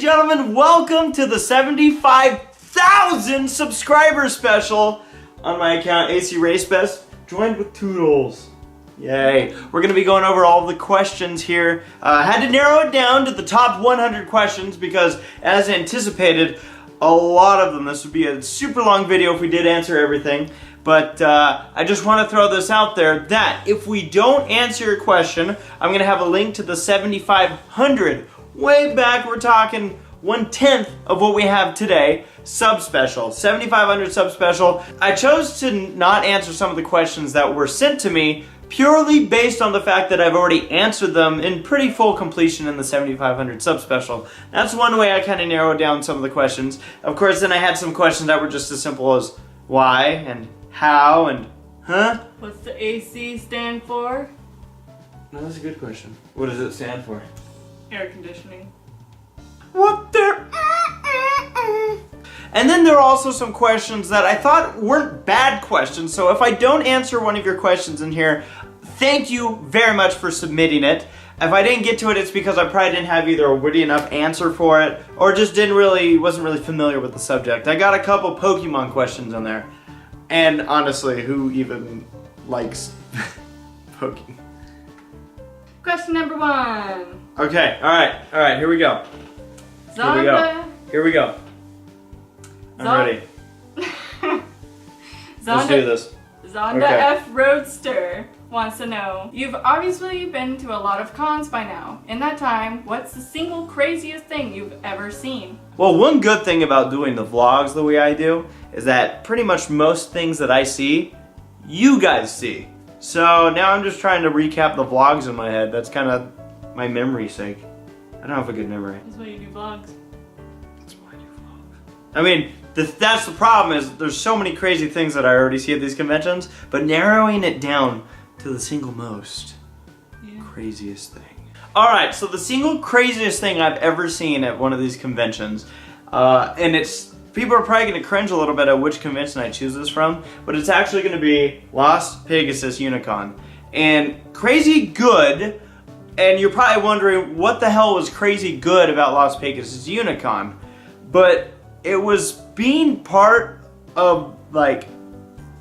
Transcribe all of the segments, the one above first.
gentlemen, welcome to the 75,000 subscriber special on my account, ACRacebest, joined with Toodles. Yay. We're going to be going over all the questions here. I had to narrow it down to the top 100 questions because, as anticipated, a lot of them, this would be a super long video if we did answer everything. But I just want to throw this out there that if we don't answer your question, I'm going to have a link to the 7,500, way back, we're talking 1/10 of what we have today, sub-special, 7,500 sub-special. I chose to not answer some of the questions that were sent to me purely based on the fact that I've already answered them in pretty full completion in the 7,500 sub-special. That's one way I kind of narrowed down some of the questions. Of course, then I had some questions that were just as simple as why and how and huh? What's the AC stand for? No, that's a good question. What does it stand for? Air conditioning. What the? And then there are also some questions that I thought weren't bad questions, so if I don't answer one of your questions in here, thank you very much for submitting it. If I didn't get to it, it's because I probably didn't have either a witty enough answer for it, or just wasn't really familiar with the subject. I got a couple Pokemon questions in there. And honestly, who even likes Pokemon? Question number 1. Okay, alright, here we go. Zonda. Here we go. I'm ready. Let's do this. Zonda Okay. F. Roadster wants to know, you've obviously been to a lot of cons by now. In that time, what's the single craziest thing you've ever seen? Well, one good thing about doing the vlogs the way I do is that pretty much most things that I see, you guys see. So now I'm just trying to recap the vlogs in my head. That's kind of my memory's sake. I don't have a good memory. That's why you do vlogs. That's why I do vlogs. I mean, that's the problem is there's so many crazy things that I already see at these conventions, but narrowing it down to the single most craziest thing. Alright, so the single craziest thing I've ever seen at one of these conventions, and people are probably going to cringe a little bit at which convention I choose this from, but it's actually going to be Las Pegasus Unicon. And crazy good, and you're probably wondering what the hell was crazy good about Las Pegasus Unicon, but it was being part of like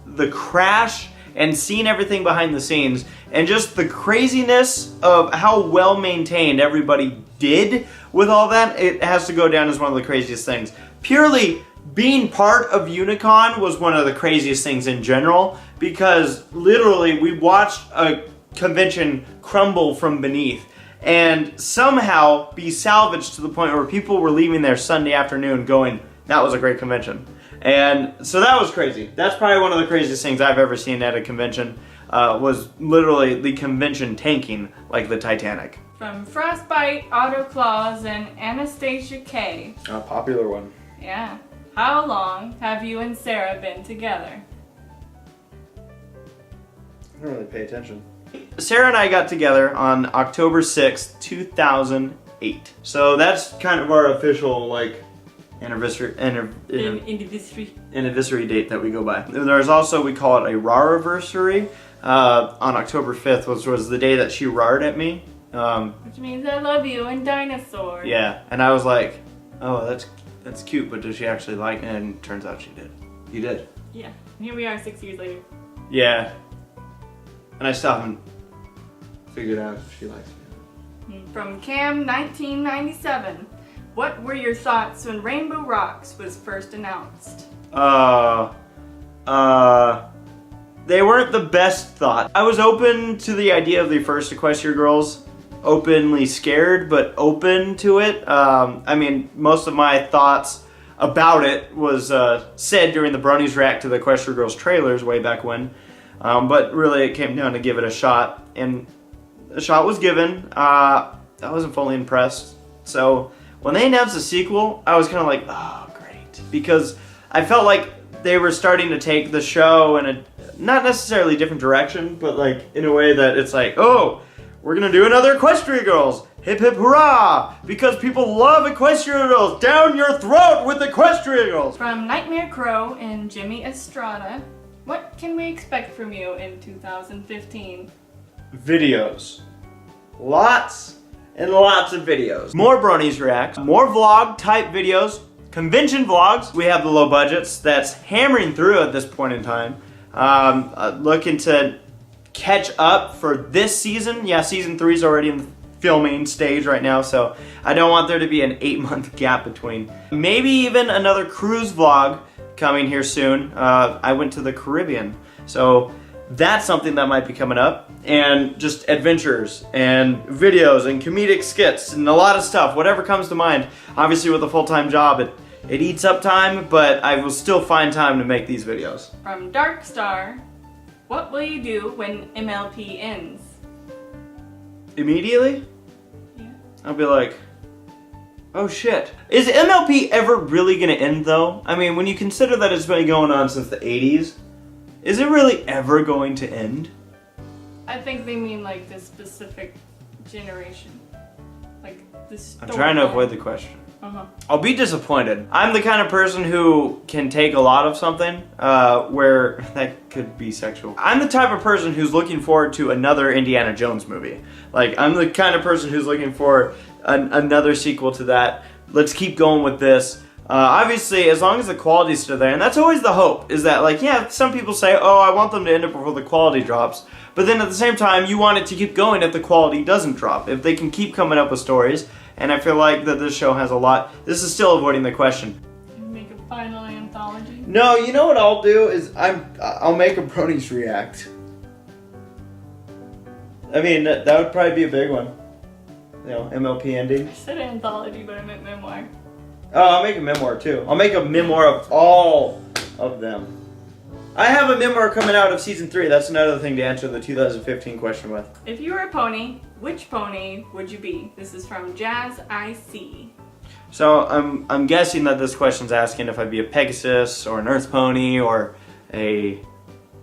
the crash and seeing everything behind the scenes and just the craziness of how well maintained everybody did with all that. It has to go down as one of the craziest things. Purely being part of Unicon was one of the craziest things in general because literally we watched a convention crumble from beneath and somehow be salvaged to the point where people were leaving there Sunday afternoon going, that was a great convention. And so that was crazy. That's probably one of the craziest things I've ever seen at a convention, was literally the convention tanking like the Titanic. From Frostbite, Auto Claus, and Anastasia K. A popular one. Yeah. How long have you and Sarah been together? I don't really pay attention. Sarah and I got together on October 6th, 2008. So that's kind of our official, like, anniversary date that we go by. There's also, we call it a rariversary, on October 5th, which was the day that she rared at me. Which means I love you and dinosaur. Yeah, and I was like, oh, that's cute, but does she actually like me? And it turns out she did. You did. Yeah, and here we are 6 years later. Yeah. And I still haven't figured out if she likes me. From Cam 1997. What were your thoughts when Rainbow Rocks was first announced? They weren't the best thought. I was open to the idea of the first Equestria Girls, openly scared, but open to it. I mean, most of my thoughts about it was said during the Brony's react to the Equestria Girls trailers way back when, but really it came down to give it a shot, and a shot was given. I wasn't fully impressed, so when they announced a sequel, I was kind of like, oh, great. Because I felt like they were starting to take the show in a, not necessarily different direction, but like in a way that it's like, oh, we're going to do another Equestria Girls. Hip hip hurrah! Because people love Equestria Girls. Down your throat with Equestria Girls. From Nightmare Crow and Jimmy Estrada, what can we expect from you in 2015? Videos. Lots and lots of videos. More Bronies Reacts, more vlog type videos, convention vlogs. We have the low budgets that's hammering through at this point in time. Looking to catch up for this season. Yeah, season 3 is already in the filming stage right now, so I don't want there to be an 8-month gap between. Maybe even another cruise vlog coming here soon. I went to the Caribbean, so that's something that might be coming up. And just adventures and videos and comedic skits and a lot of stuff, whatever comes to mind. Obviously with a full-time job, it eats up time, but I will still find time to make these videos. From Darkstar, what will you do when MLP ends? Immediately? Yeah. I'll be like, oh shit. Is MLP ever really gonna end though? I mean, when you consider that it's been going on since the 80s, is it really ever going to end? I think they mean like this specific generation. Like this. I'm trying to avoid the question. Uh-huh. I'll be disappointed. I'm the kind of person who can take a lot of something, where that could be sexual. I'm the type of person who's looking forward to another Indiana Jones movie. Like, I'm the kind of person who's looking for another sequel to that. Let's keep going with this. Obviously, as long as the quality's still there, and that's always the hope, is that, like, yeah, some people say, oh, I want them to end it before the quality drops. But then at the same time, you want it to keep going if the quality doesn't drop. If they can keep coming up with stories. And I feel like that this show has a lot. This is still avoiding the question. Make a final anthology? No, you know what I'll do is I'll make a Bronies React. I mean, that would probably be a big one. You know, MLP ending. I said anthology, but I meant memoir. Oh, I'll make a memoir too. I'll make a memoir of all of them. I have a memoir coming out of season 3. That's another thing to answer the 2015 question with. If you were a pony, which pony would you be? This is from Jazz IC. So I'm guessing that this question's asking if I'd be a Pegasus or an Earth Pony or a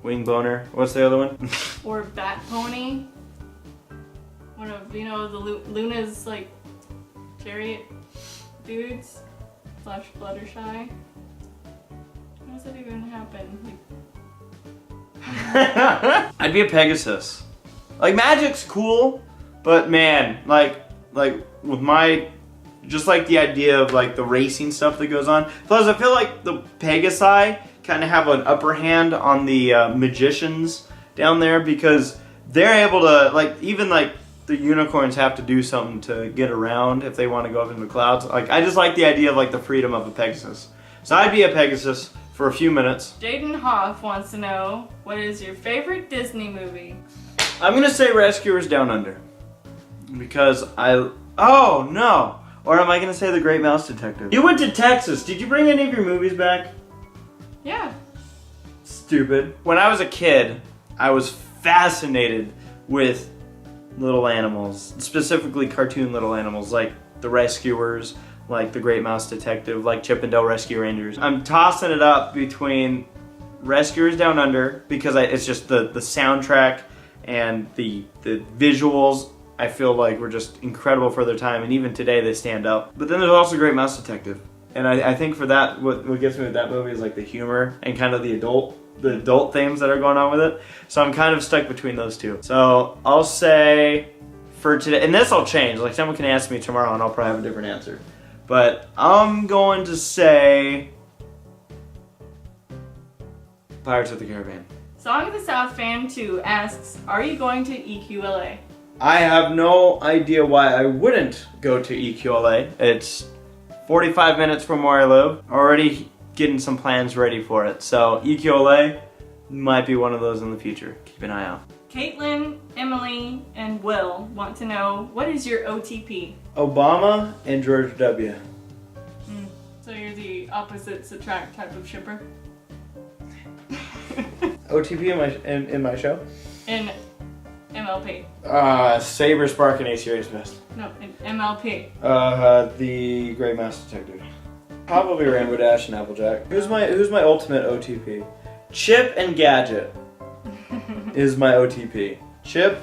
Wing Boner. What's the other one? Or Bat Pony. One of, you know, the Luna's like chariot dudes / Fluttershy. How does that even happen? Like, I'd be a Pegasus. Like, magic's cool, but man, like with my, just like the idea of like the racing stuff that goes on. Plus, I feel like the Pegasi kind of have an upper hand on the magicians down there because they're able to, like, even like the unicorns have to do something to get around if they want to go up into the clouds. Like, I just like the idea of like the freedom of a Pegasus. So I'd be a Pegasus for a few minutes. Jaden Hoff wants to know, what is your favorite Disney movie? I'm gonna say Rescuers Down Under. Because oh no! Or am I gonna say The Great Mouse Detective? You went to Texas, did you bring any of your movies back? Yeah. Stupid. When I was a kid, I was fascinated with little animals. Specifically cartoon little animals, like The Rescuers, like The Great Mouse Detective, like Chip and Dale Rescue Rangers. I'm tossing it up between Rescuers Down Under, because it's just the soundtrack and the visuals, I feel like were just incredible for their time, and even today they stand up. But then there's also Great Mouse Detective. And I think for that, what gets me with that movie is like the humor and kind of the adult themes that are going on with it. So I'm kind of stuck between those two. So I'll say for today, and this will change, like someone can ask me tomorrow and I'll probably have a different answer. But I'm going to say Pirates of the Caribbean. Song of the South Fan 2 asks, are you going to EQLA? I have no idea why I wouldn't go to EQLA. It's 45 minutes from where I live. Already getting some plans ready for it. So EQLA might be one of those in the future. Keep an eye out. Caitlin, Emily, and Will want to know, what is your OTP? Obama and George W. So you're the opposites attract type of shipper? OTP in my show? In MLP. Saber, Spark, and ACRacebest. No, in MLP. The Great Mouse Detective. Probably Rainbow Dash and Applejack. Who's my ultimate OTP? Chip and Gadget is my OTP. Chip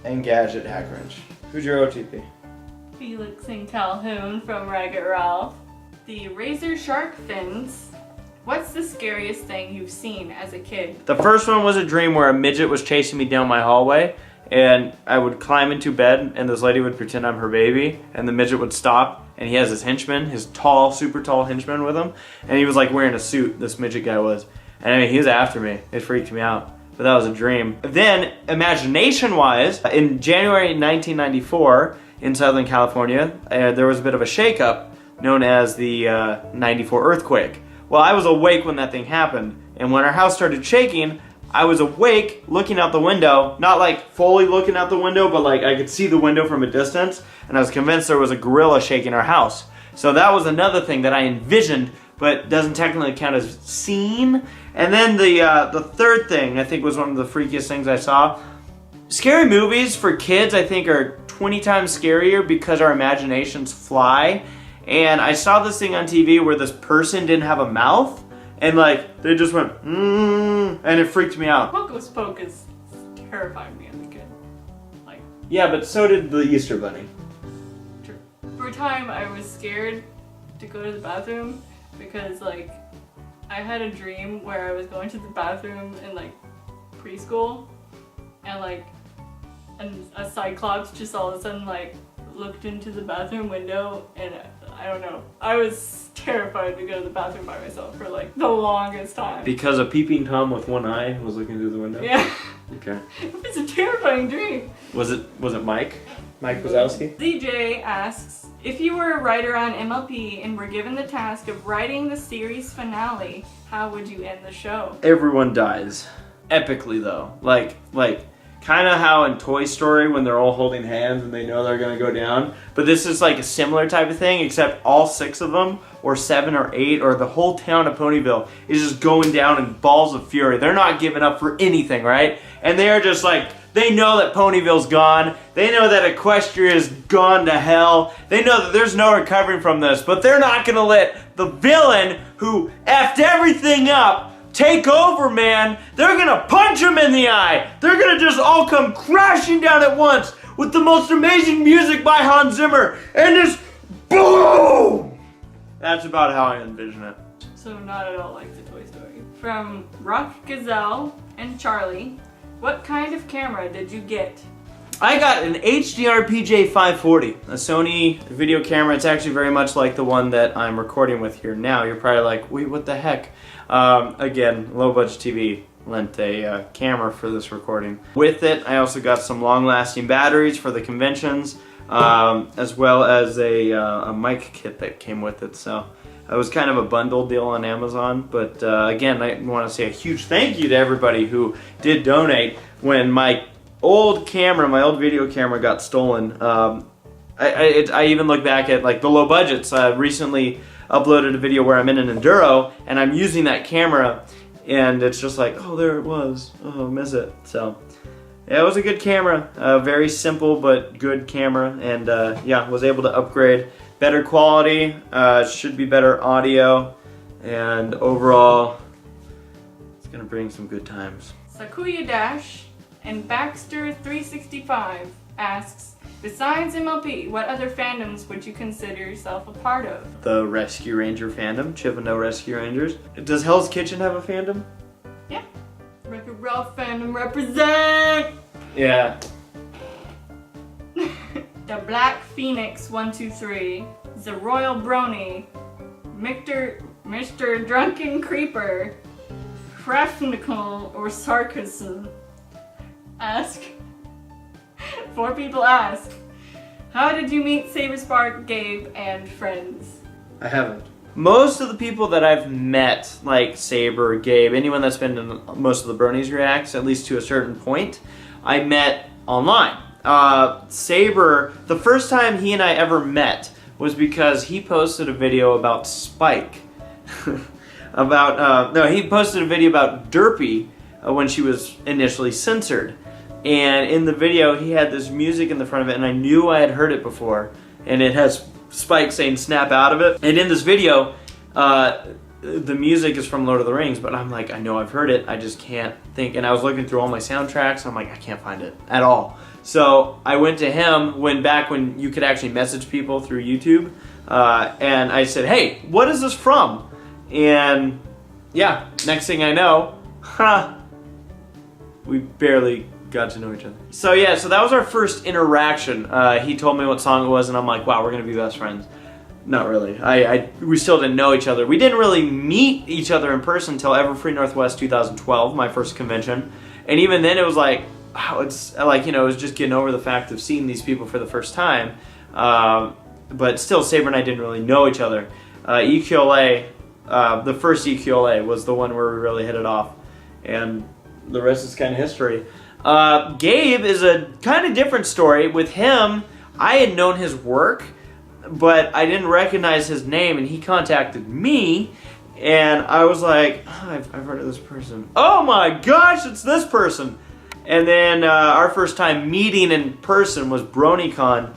and Gadget Hack Wrench. Who's your OTP? Felix and Calhoun from Ragged Ralph. The Razor Shark Fins. What's the scariest thing you've seen as a kid? The first one was a dream where a midget was chasing me down my hallway, and I would climb into bed, and this lady would pretend I'm her baby, and the midget would stop, and he has his henchman, his tall, super tall henchman with him, and he was like wearing a suit, this midget guy was. And I mean, he was after me. It freaked me out, but that was a dream. Then, imagination-wise, in January 1994, in Southern California, there was a bit of a shakeup known as the 94 earthquake. Well, I was awake when that thing happened, and when our house started shaking, I was awake looking out the window, not like fully looking out the window, but like I could see the window from a distance, and I was convinced there was a gorilla shaking our house. So that was another thing that I envisioned, but doesn't technically count as seen. And then the third thing I think was one of the freakiest things I saw. Scary movies for kids I think are 20 times scarier because our imaginations fly. And I saw this thing on TV where this person didn't have a mouth, and like they just went and it freaked me out. Hocus Pocus terrified me as a kid. Like, yeah, but so did the Easter Bunny. true. For a time I was scared to go to the bathroom because like I had a dream where I was going to the bathroom in like preschool, and like a cyclops just all of a sudden like looked into the bathroom window, and I don't know. I was terrified to go to the bathroom by myself for like the longest time. Because a peeping Tom with one eye was looking through the window? Yeah. Okay. It's a terrifying dream. Was it Mike? Mike Wazowski? ZJ asks, if you were a writer on MLP and were given the task of writing the series finale, how would you end the show? Everyone dies. Epically though. Like kind of how in Toy Story when they're all holding hands and they know they're going to go down. But this is like a similar type of thing, except all 6 of them, or 7 or 8, or the whole town of Ponyville is just going down in balls of fury. They're not giving up for anything, right? And they are just like, they know that Ponyville's gone. They know that Equestria's gone to hell. They know that there's no recovering from this, but they're not going to let the villain who effed everything up take over, man. They're gonna punch him in the eye. They're gonna just all come crashing down at once with the most amazing music by Hans Zimmer, and just boom! That's about how I envision it. So not at all like the Toy Story. From Rock Gazelle and Charlie, what kind of camera did you get? I got an HDR PJ540, a Sony video camera. It's actually very much like the one that I'm recording with here now. You're probably like, wait, what the heck? Again, low budget TV lent a camera for this recording. With it, I also got some long-lasting batteries for the conventions, as well as a mic kit that came with it. So it was kind of a bundle deal on Amazon. But again, I want to say a huge thank you to everybody who did donate when my old camera, my old video camera got stolen. I even look back at like the low budgets. I recently uploaded a video where I'm in an Enduro and I'm using that camera, and it's just like, oh, there it was. Oh, miss it. So yeah, it was a good camera. Very simple but good camera, and yeah, was able to upgrade. Better quality, should be better audio, and overall, it's gonna bring some good times. Sakuya Dash and Baxter365 asks, besides MLP, what other fandoms would you consider yourself a part of? The Rescue Ranger fandom, Chippendale Rescue Rangers. Does Hell's Kitchen have a fandom? Yeah. Wreck-It Ralph fandom represent! Yeah. The Black Phoenix 123, the Royal Brony, Mr. Drunken Creeper, Craftnical or Sarcasm ask. 4 people ask, how did you meet Saberspark, Gabe, and friends? I haven't. Most of the people that I've met, like Saber, Gabe, anyone that's been in most of the Bronies Reacts, at least to a certain point, I met online. Saber, the first time he and I ever met was because he posted a video about Spike. He posted a video about Derpy when she was initially censored. And in the video, he had this music in the front of it, and I knew I had heard it before. And it has Spike saying snap out of it. And in this video, the music is from Lord of the Rings, but I'm like, I know I've heard it, I just can't think. And I was looking through all my soundtracks, I'm like, I can't find it at all. So I went to him back when you could actually message people through YouTube, and I said, hey, what is this from? And yeah, next thing I know, we barely got to know each other. So yeah, so that was our first interaction. He told me what song it was, and I'm like, wow, we're gonna be best friends. Not really. We still didn't know each other. We didn't really meet each other in person until Everfree Northwest 2012, my first convention. And even then, it was like, wow, it's like, you know, it was just getting over the fact of seeing these people for the first time. But still, Saber and I didn't really know each other. EQLA, the first EQLA was the one where we really hit it off. And the rest is kind of history. Gabe is a kind of different story. With him, I had known his work, but I didn't recognize his name, and he contacted me, and I was like, oh, I've heard of this person. Oh my gosh, it's this person! And then our first time meeting in person was BronyCon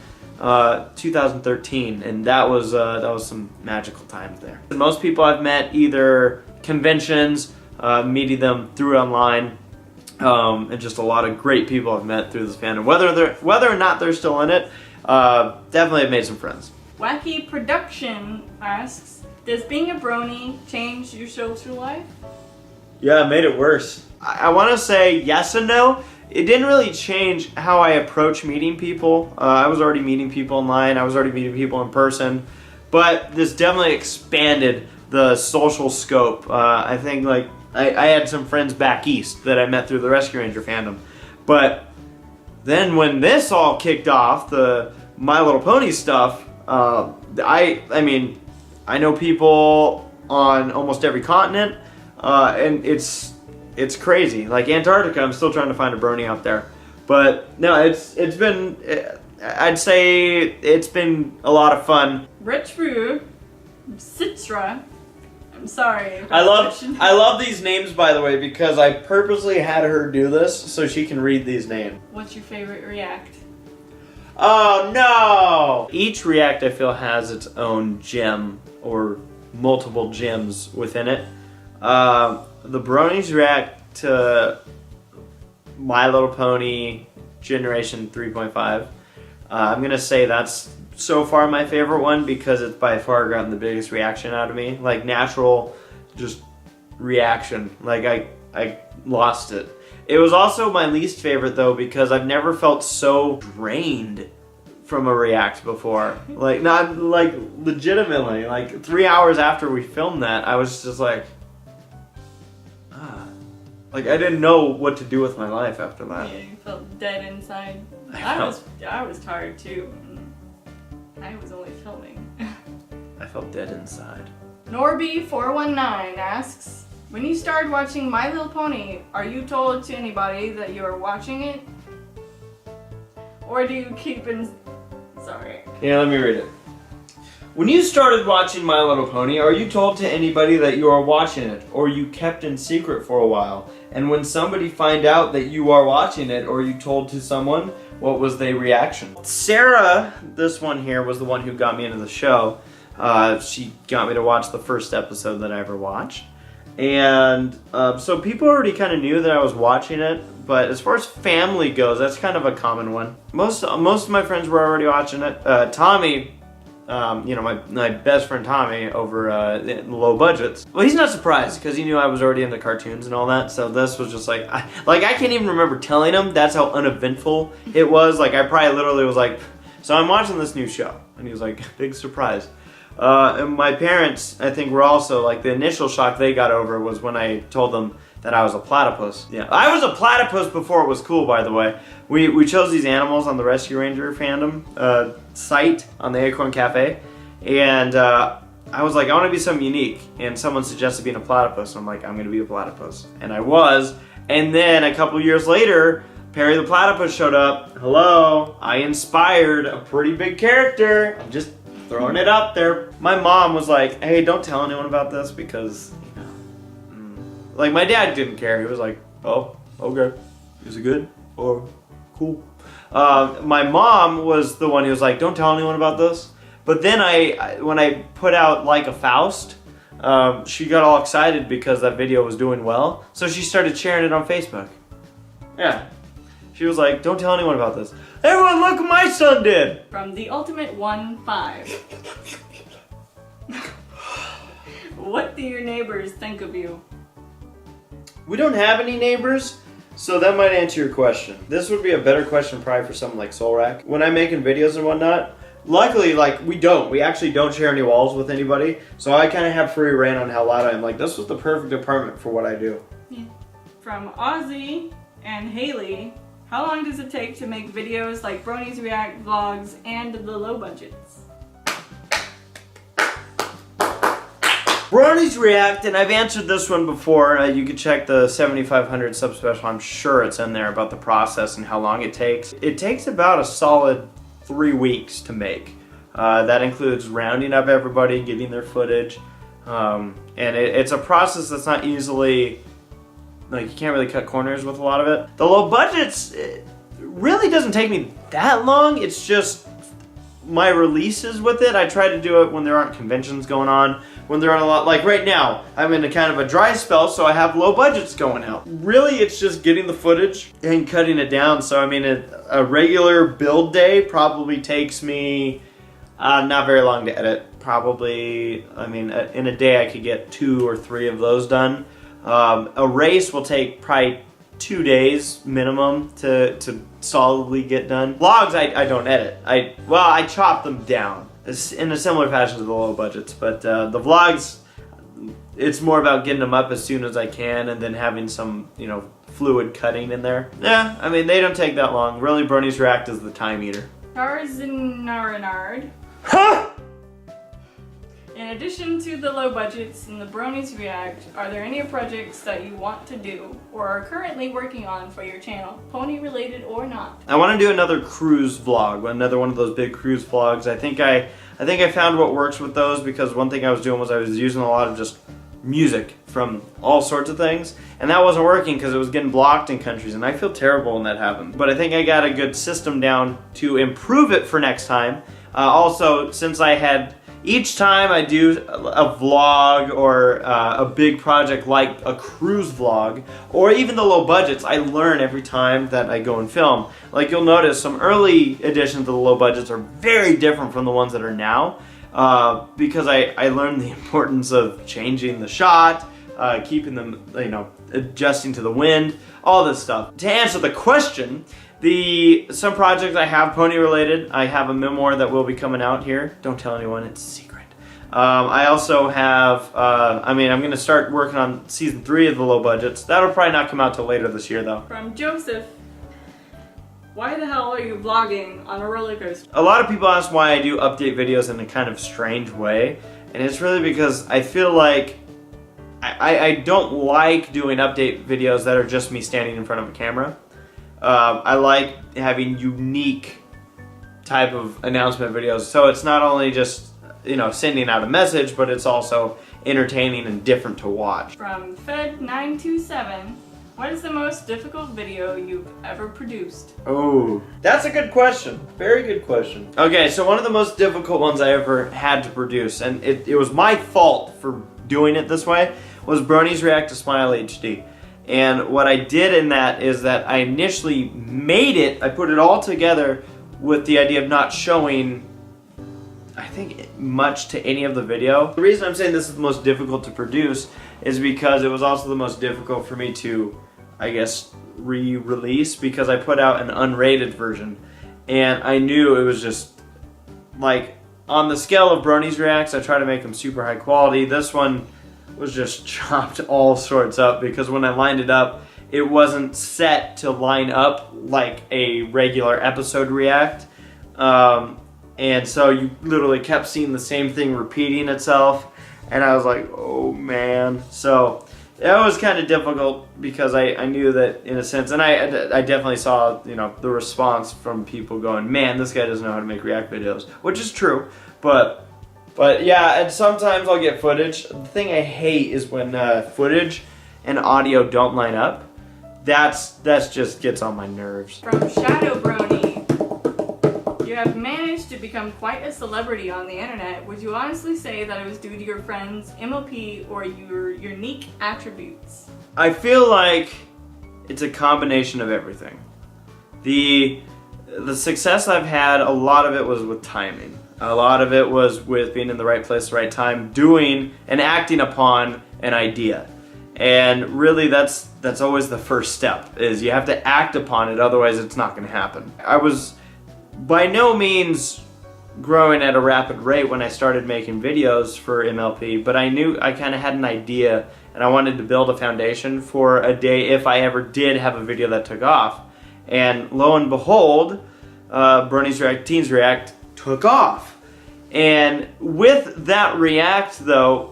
2013, and that was some magical times there. Most people I've met either conventions, meeting them through online, and just a lot of great people I've met through this fandom. Whether or not they're still in it, definitely have made some friends. Wacky Production asks, does being a brony change your social life? Yeah, it made it worse. I want to say yes and no. It didn't really change how I approach meeting people. I was already meeting people online. I was already meeting people in person. But this definitely expanded the social scope. I think like I had some friends back east that I met through the Rescue Ranger fandom. But then when this all kicked off, the My Little Pony stuff, I mean, I know people on almost every continent, and it's crazy. Like Antarctica, I'm still trying to find a brony out there. But no, it's been, I'd say it's been a lot of fun. Rich Brew, Citra, I'm sorry. I love these names, by the way, because I purposely had her do this so she can read these names. What's your favorite react? Oh no! Each react I feel has its own gem or multiple gems within it. The Bronies react to My Little Pony Generation 3.5. I'm gonna say that's so far my favorite one because it's by far gotten the biggest reaction out of me. Like natural, just reaction. Like I lost it. It was also my least favorite though because I've never felt so drained from a react before. Like not like legitimately. Like 3 hours after we filmed that, I was just like, like I didn't know what to do with my life after that. Yeah, you felt dead inside. I was tired too. I was only filming. I felt dead inside. Norby419 asks, when you started watching My Little Pony, are you told to anybody that you are watching it? Or do you keep in... Sorry. Yeah, let me read it. When you started watching My Little Pony, are you told to anybody that you are watching it, or you kept in secret for a while? And when somebody find out that you are watching it, or you told to someone, what was their reaction? Sarah, this one here, was the one who got me into the show. She got me to watch the first episode that I ever watched. And so people already kind of knew that I was watching it, but as far as family goes, that's kind of a common one. Most of my friends were already watching it. Tommy, you know, my best friend Tommy over Low Budgets. Well, he's not surprised because he knew I was already into cartoons and all that. So this was just like, I can't even remember telling him. That's how uneventful it was. Like I probably literally was like, so I'm watching this new show, and he was like, big surprise. And my parents, I think, were also like the initial shock they got over was when I told them that I was a platypus. Yeah, I was a platypus before it was cool, by the way. We chose these animals on the Rescue Ranger fandom site on the Acorn Cafe, and I was like, I want to be something unique, and someone suggested being a platypus, and I'm like, I'm going to be a platypus, and I was. And then a couple years later, Perry the Platypus showed up. Hello, I inspired a pretty big character. I'm just throwing it up there. My mom was like, hey, don't tell anyone about this because, you know, like my dad didn't care. He was like, oh, okay, is it good or cool? My mom was the one who was like, don't tell anyone about this. But then when I put out Like a Faust, she got all excited because that video was doing well. So she started sharing it on Facebook. Yeah. She was like, don't tell anyone about this. Everyone, look what my son did! From the Ultimate 1-5. What do your neighbors think of you? We don't have any neighbors, So that might answer your question. This would be a better question probably for someone like Solrak. When I'm making videos and whatnot, luckily, like, we actually don't share any walls with anybody, so I kind of have free reign on how loud I am. Like, this was the perfect apartment for what I do. Yeah. From Ozzy and Haley, how long does it take to make videos like Brony's React vlogs and the low budgets? Brony's React, and I've answered this one before. You can check the 7500 subspecial. I'm sure it's in there about the process and how long it takes. It takes about a solid 3 weeks to make. That includes rounding up everybody, getting their footage, and it's a process that's not easily, like, you can't really cut corners with a lot of it. The low budgets, it really doesn't take me that long. It's just my releases with it. I try to do it when there aren't conventions going on, when there aren't a lot, like right now, I'm in a kind of a dry spell, so I have low budgets going out. Really, it's just getting the footage and cutting it down. So I mean, a regular build day probably takes me not very long to edit. Probably, I mean, in a day I could get 2 or 3 of those done. A race will take probably 2 days minimum to solidly get done. Vlogs, I don't edit. I chop them down in a similar fashion to the low budgets, but the vlogs, it's more about getting them up as soon as I can and then having some, you know, fluid cutting in there. Yeah, I mean, they don't take that long. Really, Brony's React is the time eater. Narzinarnard. Huh? In addition to the low budgets and the Brony's React, are there any projects that you want to do or are currently working on for your channel, pony related or not? I want to do another cruise vlog, another one of those big cruise vlogs. I think I found what works with those, because one thing I was doing was I was using a lot of just music from all sorts of things, and that wasn't working because it was getting blocked in countries, and I feel terrible when that happens. But I think I got a good system down to improve it for next time. Also, since I had, each time I do a vlog or a big project like a cruise vlog, or even the low budgets, I learn every time that I go and film. Like, you'll notice some early editions of the low budgets are very different from the ones that are now, because I learned the importance of changing the shot, keeping them, you know, adjusting to the wind, all this stuff. To answer the question, some projects I have pony related. I have a memoir that will be coming out here. Don't tell anyone, it's a secret. I also have, I'm going to start working on season 3 of the low budgets. That'll probably not come out till later this year though. From Joseph, why the hell are you vlogging on a roller coaster? A lot of people ask why I do update videos in a kind of strange way, and it's really because I feel like I don't like doing update videos that are just me standing in front of a camera. I like having unique type of announcement videos, so it's not only just, you know, sending out a message, but it's also entertaining and different to watch. From Fed927, what is the most difficult video you've ever produced? Oh, that's a good question. Very good question. Okay, so one of the most difficult ones I ever had to produce, and it was my fault for doing it this way, was Brony's React to Smile HD. And what I did in that is that I initially made it, I put it all together with the idea of not showing, I think, much to any of the video. The reason I'm saying this is the most difficult to produce is because it was also the most difficult for me to, I guess, re-release, because I put out an unrated version. And I knew it was just, like, on the scale of Brony's Reacts, I try to make them super high quality. This one was just chopped all sorts up, because when I lined it up, it wasn't set to line up like a regular episode react. And so you literally kept seeing the same thing repeating itself, and I was like, oh man. So that was kind of difficult, because I knew that in a sense, and I definitely saw, you know, the response from people going, man, this guy doesn't know how to make react videos, which is true, but yeah, and sometimes I'll get footage. The thing I hate is when footage and audio don't line up. That's just gets on my nerves. From Shadow Brony, you have managed to become quite a celebrity on the internet. Would you honestly say that it was due to your friends, MOP, or your unique attributes? I feel like it's a combination of everything. The success I've had, a lot of it was with timing. A lot of it was with being in the right place, the right time, doing and acting upon an idea. And really that's always the first step, is you have to act upon it, otherwise it's not going to happen. I was by no means growing at a rapid rate when I started making videos for MLP, but I knew I kind of had an idea and I wanted to build a foundation for a day if I ever did have a video that took off. And lo and behold, Brony's React, Teens React took off. And with that React though,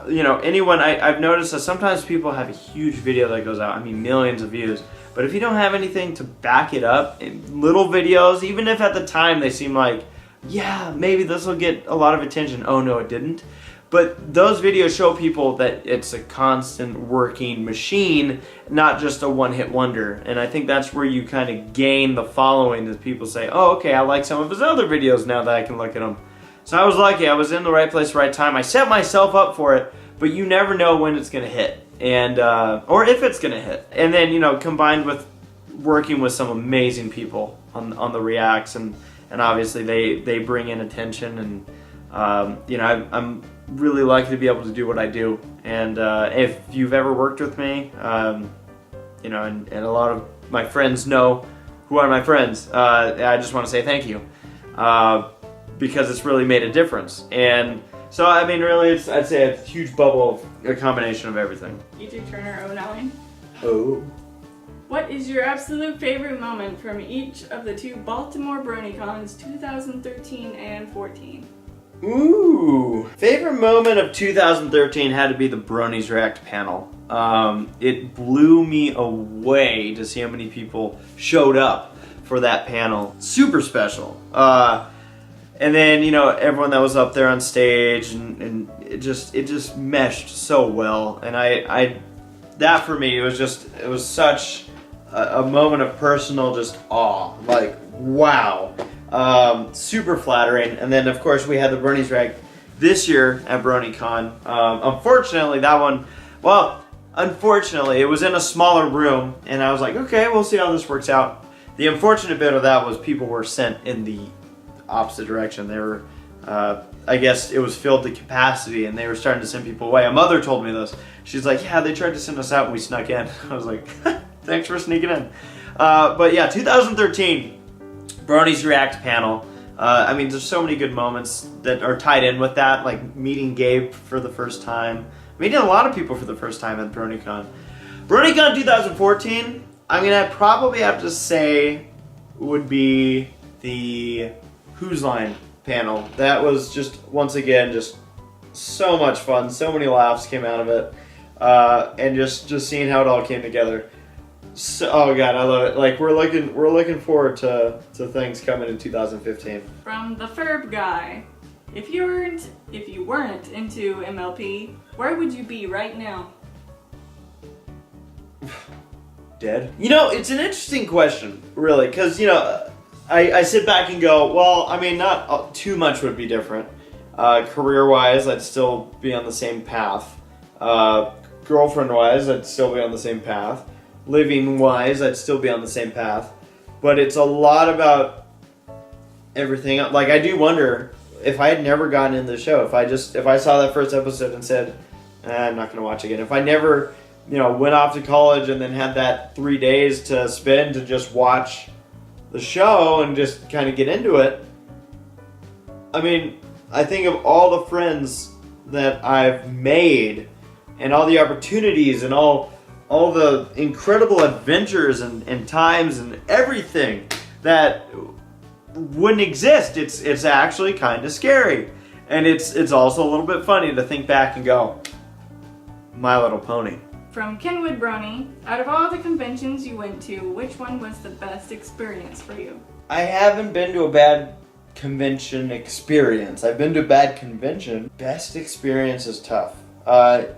you know, I've noticed that sometimes people have a huge video that goes out, I mean millions of views, but if you don't have anything to back it up, little videos, even if at the time they seem like, yeah, maybe this will get a lot of attention, oh no it didn't. But those videos show people that it's a constant working machine, not just a one-hit wonder. And I think that's where you kind of gain the following, as people say, oh okay, I like some of his other videos now that I can look at them. So I was lucky, I was in the right place, right time. I set myself up for it, but you never know when it's gonna hit, and or if it's gonna hit. And then, you know, combined with working with some amazing people on the reacts, and obviously they bring in attention, and you know, I'm really lucky to be able to do what I do. And if you've ever worked with me, you know, and a lot of my friends know who are my friends, I just want to say thank you. Because it's really made a difference. And so, I mean, really, I'd say a huge bubble of a combination of everything. YouTube Turner 09. Oh. What is your absolute favorite moment from each of the two Baltimore BronyCons 2013 and 14? Ooh. Favorite moment of 2013 had to be the Brony's React panel. It blew me away to see how many people showed up for that panel. Super special. And then, you know, everyone that was up there on stage, and it just meshed so well. And that for me, it was such a moment of personal just awe. Like, wow. Super flattering. And then, of course, we had the Brony's React this year at BronyCon. Unfortunately, that one, well, unfortunately, it was in a smaller room, and I was like, okay, we'll see how this works out. The unfortunate bit of that was people were sent in the opposite direction. They were, I guess it was filled to capacity, and they were starting to send people away. A mother told me this. She's like, yeah, they tried to send us out and we snuck in. I was like, thanks for sneaking in. But yeah, 2013, Brony's React panel. I mean, there's so many good moments that are tied in with that, like meeting Gabe for the first time, meeting a lot of people for the first time at BronyCon. BronyCon 2014, I mean, I'd probably have to say would be the Who's Line panel. That was just, once again, just so much fun. So many laughs came out of it. And just seeing how it all came together. So, oh god, I love it. Like, we're looking forward to things coming in 2015. From the Ferb guy, if you weren't into MLP, where would you be right now? Dead. You know, it's an interesting question, really, because, you know, I sit back and go, well, I mean, not too much would be different. Career-wise, I'd still be on the same path. Girlfriend-wise, I'd still be on the same path. Living-wise, I'd still be on the same path. But it's a lot about everything. Like, I do wonder if I had never gotten into the show, if I saw that first episode and said, I'm not going to watch again. If I never, you know, went off to college and then had that 3 days to spend to just watch the show and just kind of get into it. I mean, I think of all the friends that I've made and all the opportunities and all the incredible adventures and times and everything that wouldn't exist. It's actually kind of scary. And it's also a little bit funny to think back and go, My Little Pony. From Kenwood Brony, out of all the conventions you went to, which one was the best experience for you? I haven't been to a bad convention experience. I've been to a bad convention. Best experience is tough. The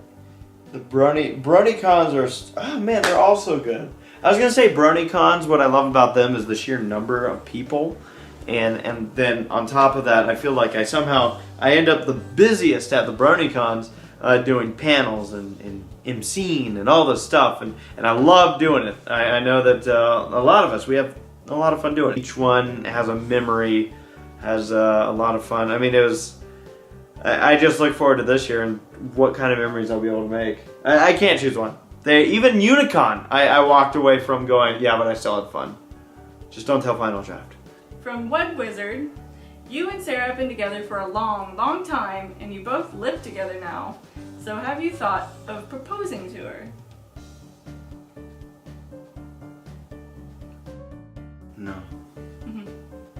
BronyCons are, oh man, they're all so good. I was gonna say BronyCons, what I love about them is the sheer number of people. And then on top of that, I feel like I end up the busiest at the BronyCons, doing panels and emceeing and all this stuff, and I love doing it. I know that a lot of us, we have a lot of fun doing it. Each one has a memory, has a lot of fun. I mean, it was I just look forward to this year and what kind of memories I'll be able to make. I can't choose one. Even Unicon, I walked away from going, yeah, but I still had fun. Just don't tell Final Draft. From Web Wizard, you and Sarah have been together for a long, long time, and you both live together now. So have you thought of proposing to her? No.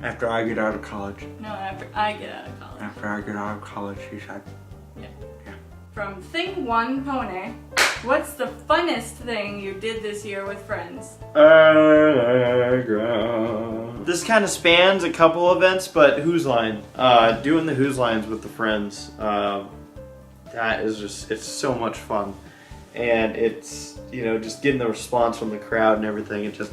After I get out of college. No, after I get out of college. After I get out of college, she said. Yeah. From Thing One Pony, what's the funnest thing you did this year with friends? This kind of spans a couple events, but Who's Line. Doing the Who's Lines with the friends. That is just, it's so much fun. And it's, you know, just getting the response from the crowd and everything. It just,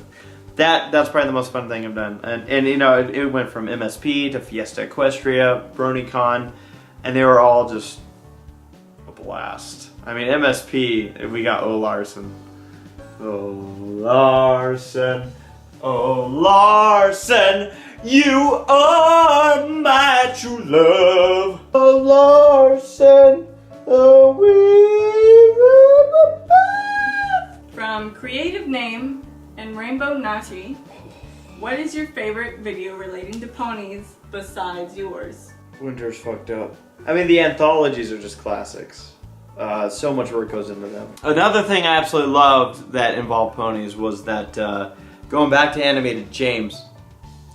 that's probably the most fun thing I've done. And you know, it went from MSP to Fiesta Equestria, BronyCon, and they were all just a blast. I mean, MSP, we got O. Larson. Oh, Larson. Oh, Larson, you are my true love. Oh, Larson, oh, we. From Creative Name and Rainbow Nachi, what is your favorite video relating to ponies besides yours? Winter's fucked up. I mean, the anthologies are just classics. So much work goes into them. Another thing I absolutely loved that involved ponies was that going back to Animated James,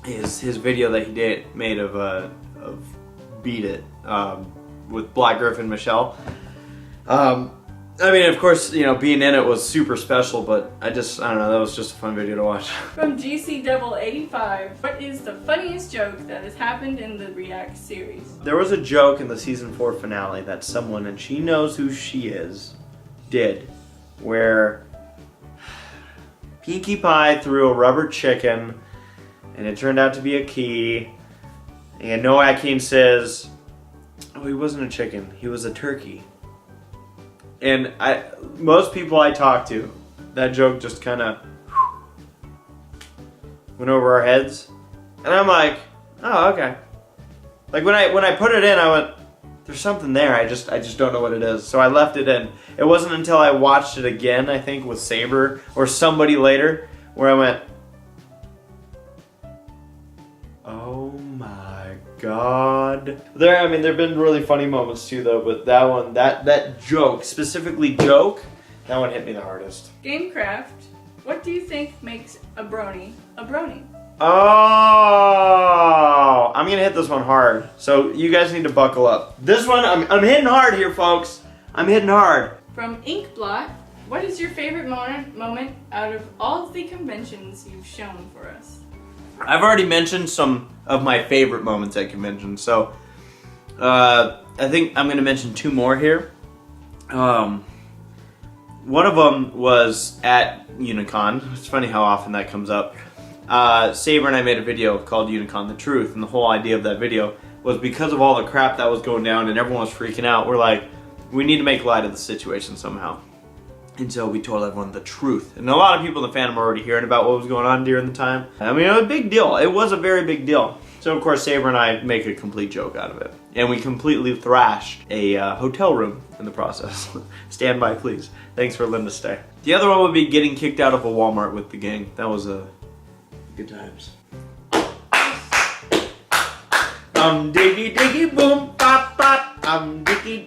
his video that he made of Beat It with Black Griffin Michelle. I mean, of course, you know, being in it was super special, but I don't know, that was just a fun video to watch. From GC85, what is the funniest joke that has happened in the React series? There was a joke in the season 4 finale that someone, and she knows who she is, did, where Pinkie Pie threw a rubber chicken, and it turned out to be a key, and Noah Akin says, oh, he wasn't a chicken, he was a turkey. And most people I talk to, that joke just kind of went over our heads, and I'm like, oh, okay. Like when I put it in, I went, there's something there. I just don't know what it is. So I left it in. It wasn't until I watched it again, I think, with Saber or somebody later, where I went, oh my God. There've been really funny moments too, though. But that one, that joke, specifically joke, that one hit me the hardest. Gamecraft, what do you think makes a brony a brony? Oh, I'm gonna hit this one hard. So you guys need to buckle up. This one, I'm hitting hard here, folks. I'm hitting hard. From Inkblot, what is your favorite moment out of all of the conventions you've shown for us? I've already mentioned some of my favorite moments at conventions, so I think I'm going to mention two more here. One of them was at Unicon. It's funny how often that comes up. Saber and I made a video called Unicon the Truth, and the whole idea of that video was because of all the crap that was going down and everyone was freaking out, we're like, we need to make light of the situation somehow. And so we told everyone the truth. And a lot of people in the fandom were already hearing about what was going on during the time. I mean, it was a big deal. It was a very big deal. So of course, Saber and I make a complete joke out of it. And we completely thrashed a hotel room in the process. Stand by, please. Thanks for letting us stay. The other one would be getting kicked out of a Walmart with the gang. That was good times. Diggy diggy boom pop pop. Diggy.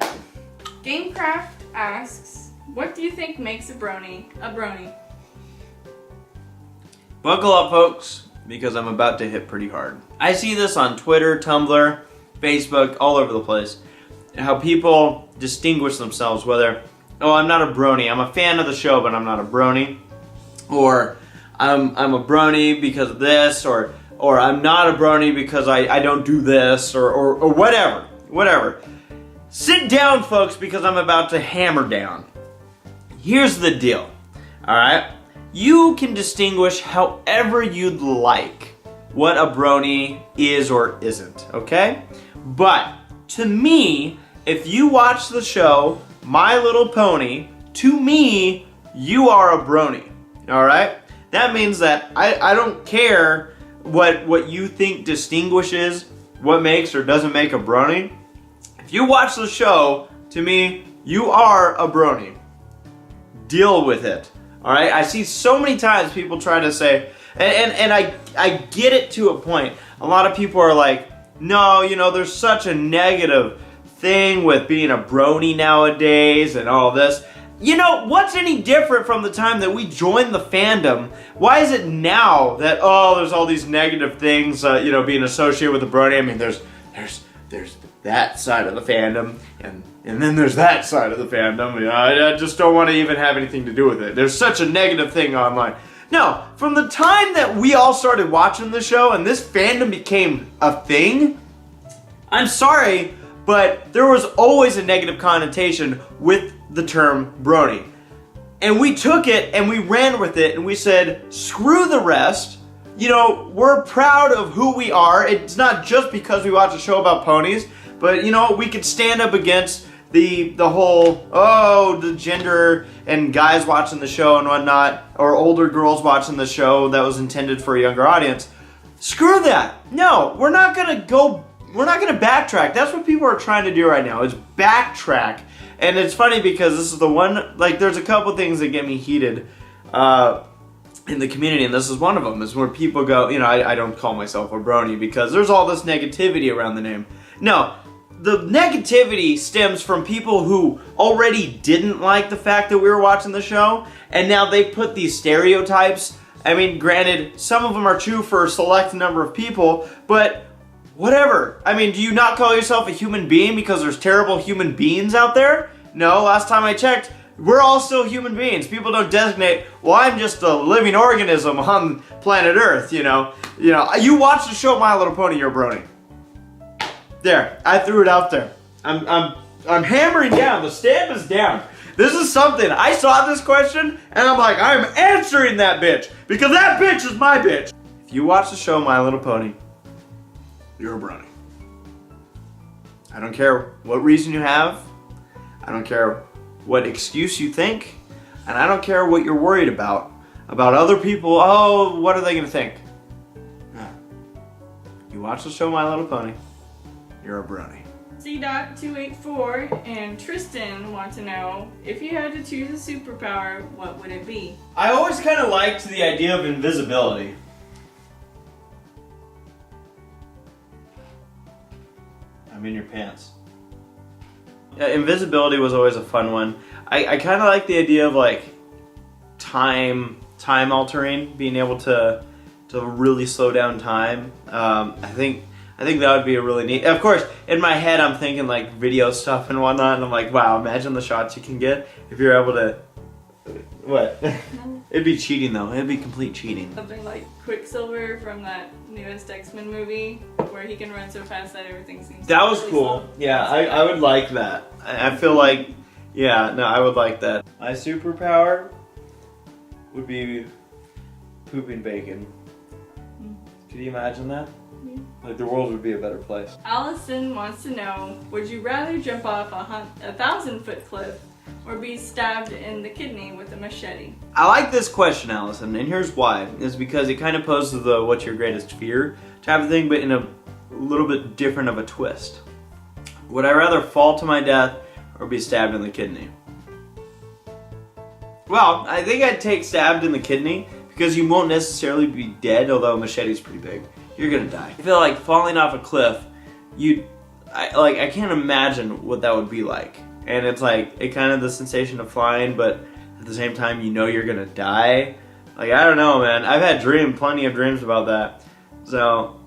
Gamecraft asks, what do you think makes a brony a brony? Buckle up, folks, because I'm about to hit pretty hard. I see this on Twitter, Tumblr, Facebook, all over the place. How people distinguish themselves, whether, oh, I'm not a brony, I'm a fan of the show, but I'm not a brony. Or, I'm a brony because of this, or I'm not a brony because I don't do this, or whatever. Whatever. Sit down, folks, because I'm about to hammer down. Here's the deal, alright? You can distinguish however you'd like what a brony is or isn't, okay? But, to me, if you watch the show My Little Pony, to me, you are a brony, alright? That means that I don't care what you think distinguishes what makes or doesn't make a brony. If If you watch the show, to me, you are a brony. Deal with it. Alright? I see so many times people try to say, and I get it to a point. A lot of people are like, no, you know, there's such a negative thing with being a brony nowadays and all this. You know, what's any different from the time that we joined the fandom? Why is it now that, oh, there's all these negative things, you know, being associated with the brony? I mean, there's that side of the fandom, and then there's that side of the fandom. You know, I just don't want to even have anything to do with it. There's such a negative thing online. No, from the time that we all started watching the show and this fandom became a thing, I'm sorry, but there was always a negative connotation with the term brony. And we took it and we ran with it and we said, screw the rest. You know, we're proud of who we are. It's not just because we watch a show about ponies, but you know, we could stand up against the whole, oh, the gender and guys watching the show and whatnot, or older girls watching the show that was intended for a younger audience. Screw that. No, we're not gonna backtrack. That's what people are trying to do right now, is backtrack. And it's funny because this is the one, like, there's a couple things that get me heated in the community, and this is one of them, is where people go, you know, I don't call myself a brony because there's all this negativity around the name. No, the negativity stems from people who already didn't like the fact that we were watching the show, and now they put these stereotypes. I mean, granted, some of them are true for a select number of people, but whatever. I mean, do you not call yourself a human being because there's terrible human beings out there? No, last time I checked, we're all still human beings. People don't designate, well, I'm just a living organism on planet Earth, you know. You watch the show My Little Pony, you're a brony. There, I threw it out there. I'm hammering down. The stamp is down. This is something. I saw this question, and I'm like, I'm answering that bitch, because that bitch is my bitch. If you watch the show My Little Pony, you're a brony. I don't care what reason you have. I don't care what excuse you think. And I don't care what you're worried about other people. Oh, what are they going to think? No. You watch the show My Little Pony, you're a brony. C.284 and Tristan want to know, if you had to choose a superpower, what would it be? I always kind of liked the idea of invisibility. I'm in your pants. Yeah, invisibility was always a fun one. I kind of like the idea of like time altering, being able to really slow down time. I think that would be a really neat. Of course, in my head, I'm thinking like video stuff and whatnot, and I'm like, wow, imagine the shots you can get if you're able to. What? It'd be cheating though. It'd be complete cheating. Something like Quicksilver from that newest X-Men movie, where he can run so fast that everything seems. That was really cool. slow. Yeah, I would like that. I feel like, yeah, no, I would like that. My superpower would be pooping bacon. Could you imagine that? Yeah. Like the world would be a better place. Allison wants to know, would you rather jump off a 1,000-foot cliff or be stabbed in the kidney with a machete? I like this question, Allison, and here's why. Is because it kind of poses the what's your greatest fear type of thing, but in a little bit different of a twist. Would I rather fall to my death or be stabbed in the kidney? Well, I think I'd take stabbed in the kidney because you won't necessarily be dead, although a machete's pretty big. You're gonna die. I feel like falling off a cliff, I can't imagine what that would be like. And it's like, it kind of the sensation of flying, but at the same time, you know you're gonna die. Like, I don't know, man. I've had plenty of dreams about that. So,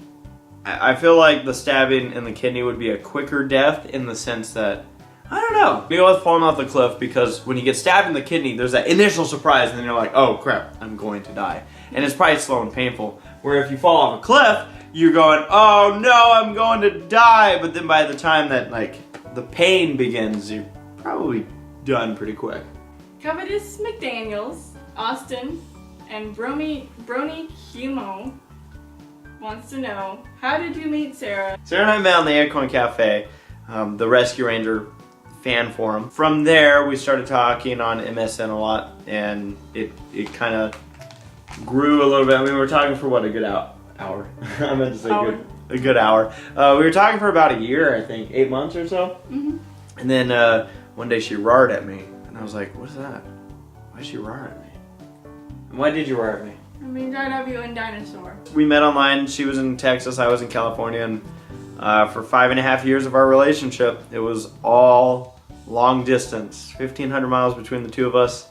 I feel like the stabbing in the kidney would be a quicker death in the sense that, I don't know. You know, with falling off the cliff, because when you get stabbed in the kidney, there's that initial surprise, and then you're like, oh crap, I'm going to die. And it's probably slow and painful. Where if you fall off a cliff, you're going, oh no, I'm going to die. But then by the time that, like, the pain begins, you're probably done pretty quick. Covetous McDaniels, Austin, and Brony Humo wants to know, how did you meet Sarah? Sarah and I met on the Outgoing Cafe, the Rescue Ranger fan forum. From there, we started talking on MSN a lot, and it kind of grew a little bit. I mean, we were talking for what, a good hour? I meant to say a good hour. We were talking for about a year, I think, 8 months or so. Mm-hmm. And then one day she roared at me, and I was like, "What's that? Why'd she roar at me? And why did you roar at me?" I mean, I love you and dinosaur. We met online. She was in Texas, I was in California, and for 5.5 years of our relationship, it was all long distance, 1,500 miles between the two of us,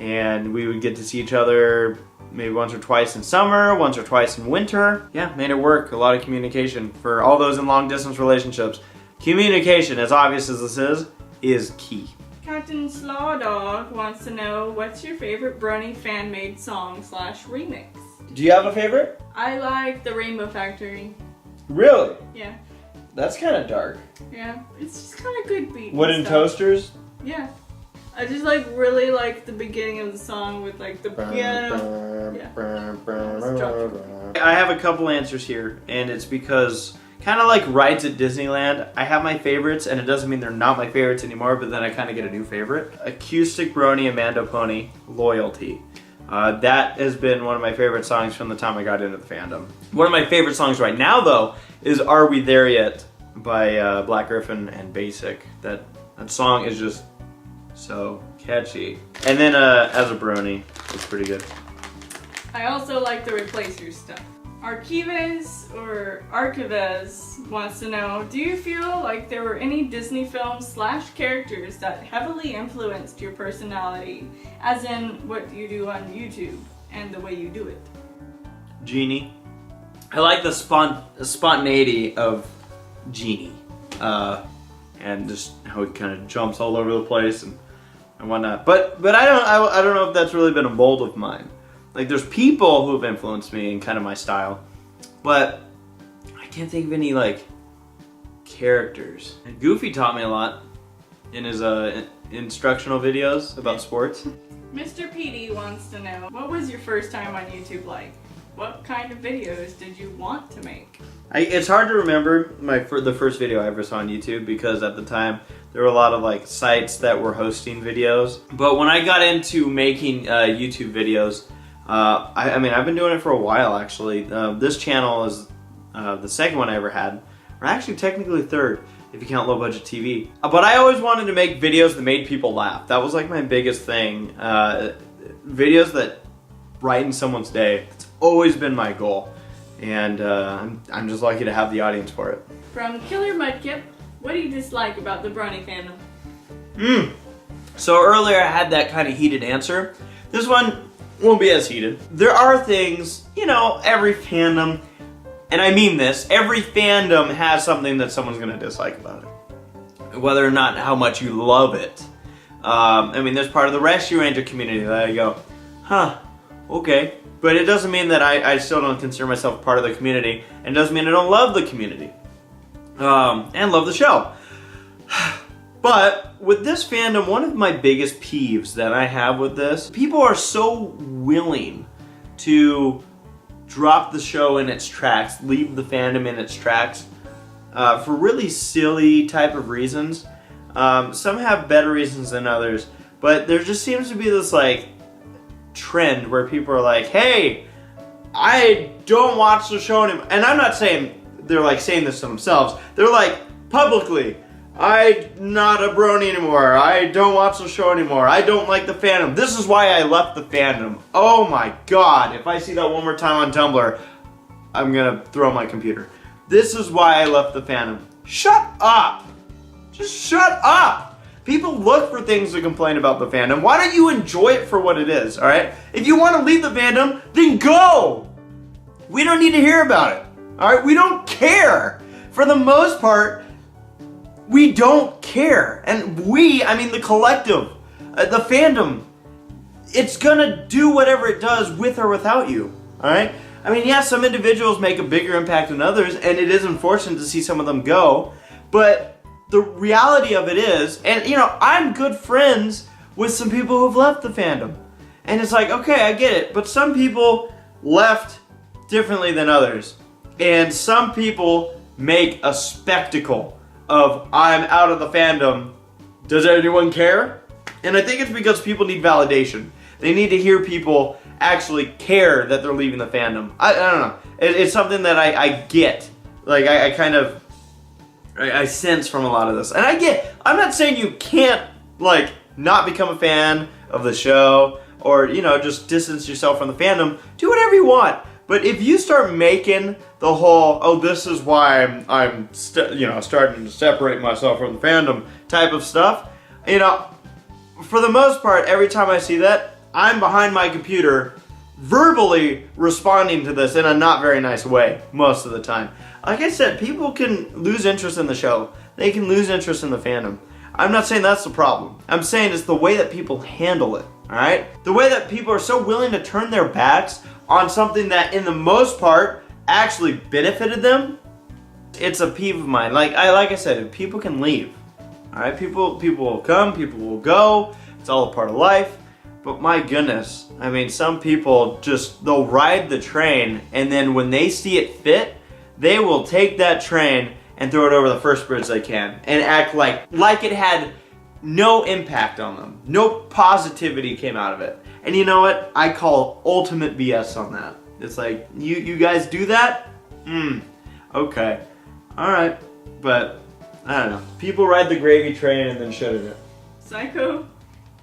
and we would get to see each other maybe once or twice in summer, once or twice in winter. Yeah, made it work. A lot of communication. For all those in long distance relationships, communication, as obvious as this is key. Captain Slaw Dog wants to know, what's your favorite Brony fan-made song / remix? Do you have a favorite? I like the Rainbow Factory. Really? Yeah. That's kind of dark. Yeah, it's just kind of good beat. Wooden toasters? Yeah. I just really like the beginning of the song with like the piano. Yeah. I have a couple answers here, and it's because kind of like rides at Disneyland, I have my favorites, and it doesn't mean they're not my favorites anymore, but then I kind of get a new favorite. Acoustic Brony Amanda Pony, Loyalty. That has been one of my favorite songs from the time I got into the fandom. One of my favorite songs right now, though, is Are We There Yet by Black Griffin and Basic. That song is just so catchy. And then As a Brony, it's pretty good. I also like the Replacer stuff. Archives wants to know, do you feel like there were any Disney films / characters that heavily influenced your personality, as in what you do on YouTube and the way you do it? Genie. I like the spontaneity of Genie, and just how he kind of jumps all over the place and whatnot. But I don't know if that's really been a mold of mine. Like, there's people who have influenced me in kind of my style, but I can't think of any like characters. And Goofy taught me a lot in his instructional videos about sports. Mr. Petey wants to know, what was your first time on YouTube like? What kind of videos did you want to make? It's hard to remember the first video I ever saw on YouTube, because at the time there were a lot of like sites that were hosting videos. But when I got into making YouTube videos, I mean, I've been doing it for a while actually. This channel is the second one I ever had, or actually technically third if you count low budget TV. But I always wanted to make videos that made people laugh. That was like my biggest thing. Videos that brighten someone's day. It's always been my goal, and I'm just lucky to have the audience for it. From Killer Mudkip, what do you dislike about the Brony fandom? So earlier I had that kind of heated answer. This one won't be as heated. There are things, you know, every fandom, and I mean this, every fandom has something that someone's gonna dislike about it. Whether or not how much you love it. I mean, there's part of the Rescue Ranger community that I go, huh, okay. But it doesn't mean that I still don't consider myself part of the community, and it doesn't mean I don't love the community. And love the show. But with this fandom, one of my biggest peeves that I have with this, people are so willing to drop the show in its tracks, leave the fandom in its tracks, for really silly type of reasons. Some have better reasons than others, but there just seems to be this like trend where people are like, hey, I don't watch the show anymore. And I'm not saying they're like saying this to themselves. They're like, publicly, I'm not a Brony anymore. I don't watch the show anymore. I don't like the fandom. This is why I left the fandom. Oh my god, if I see that one more time on Tumblr, I'm gonna throw my computer. This is why I left the fandom. Shut up! Just shut up! People look for things to complain about the fandom. Why don't you enjoy it for what it is, alright? If you want to leave the fandom, then go! We don't need to hear about it, alright? We don't care! For the most part, we don't care. And we, I mean the collective, the fandom, it's gonna do whatever it does with or without you, alright? I mean, yeah, some individuals make a bigger impact than others, and it is unfortunate to see some of them go, but the reality of it is, and you know, I'm good friends with some people who've left the fandom. And it's like, okay, I get it, but some people left differently than others. And some people make a spectacle of, I'm out of the fandom, does anyone care? And I think it's because people need validation. They need to hear people actually care that they're leaving the fandom. I don't know. It's something that I get. like I sense from a lot of this. And I'm not saying you can't like not become a fan of the show or, you know, just distance yourself from the fandom. Do whatever you want. But if you start making the whole, oh, this is why I'm starting to separate myself from the fandom type of stuff, you know, for the most part, every time I see that, I'm behind my computer verbally responding to this in a not very nice way most of the time. Like I said, people can lose interest in the show. They can lose interest in the fandom. I'm not saying that's the problem. I'm saying it's the way that people handle it, alright? The way that people are so willing to turn their backs on something that, in the most part, actually benefited them. It's a peeve of mine. Like I said, people can leave. Alright, people will come, people will go. It's all a part of life. But my goodness, I mean, some people they'll ride the train, and then when they see it fit, they will take that train and throw it over the first bridge they can and act like it had no impact on them. No positivity came out of it. And you know what? I call ultimate BS on that. It's like, you guys do that? Okay. Alright. But, I don't know. People ride the gravy train and then shut it. Psycho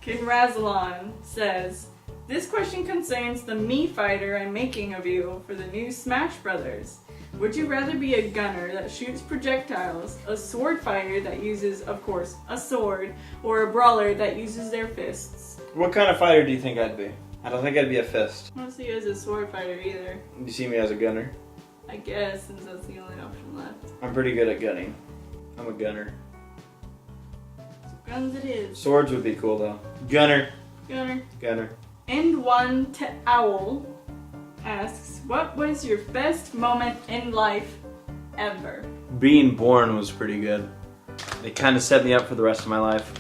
Kinrazalon says, this question concerns the me fighter I'm making of you for the new Smash Brothers. Would you rather be a gunner that shoots projectiles, a sword fighter that uses, of course, a sword, or a brawler that uses their fists? What kind of fighter do you think I'd be? I don't think I'd be a fist. I don't see you as a sword fighter either. You see me as a gunner? I guess, since that's the only option left. I'm pretty good at gunning. I'm a gunner. So guns it is. Swords would be cool though. Gunner. Gunner. Gunner. And one to Owl asks, what was your best moment in life ever? Being born was pretty good. It kind of set me up for the rest of my life.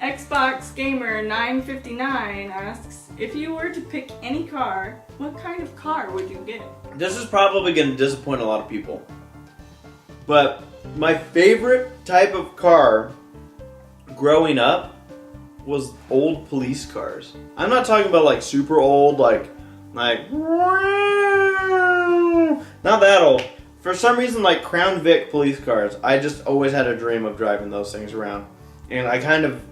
Xbox Gamer 959 asks, if you were to pick any car, what kind of car would you get? This is probably going to disappoint a lot of people. But my favorite type of car growing up was old police cars. I'm not talking about like super old, like not that old. For some reason, like Crown Vic police cars, I just always had a dream of driving those things around. And I kind of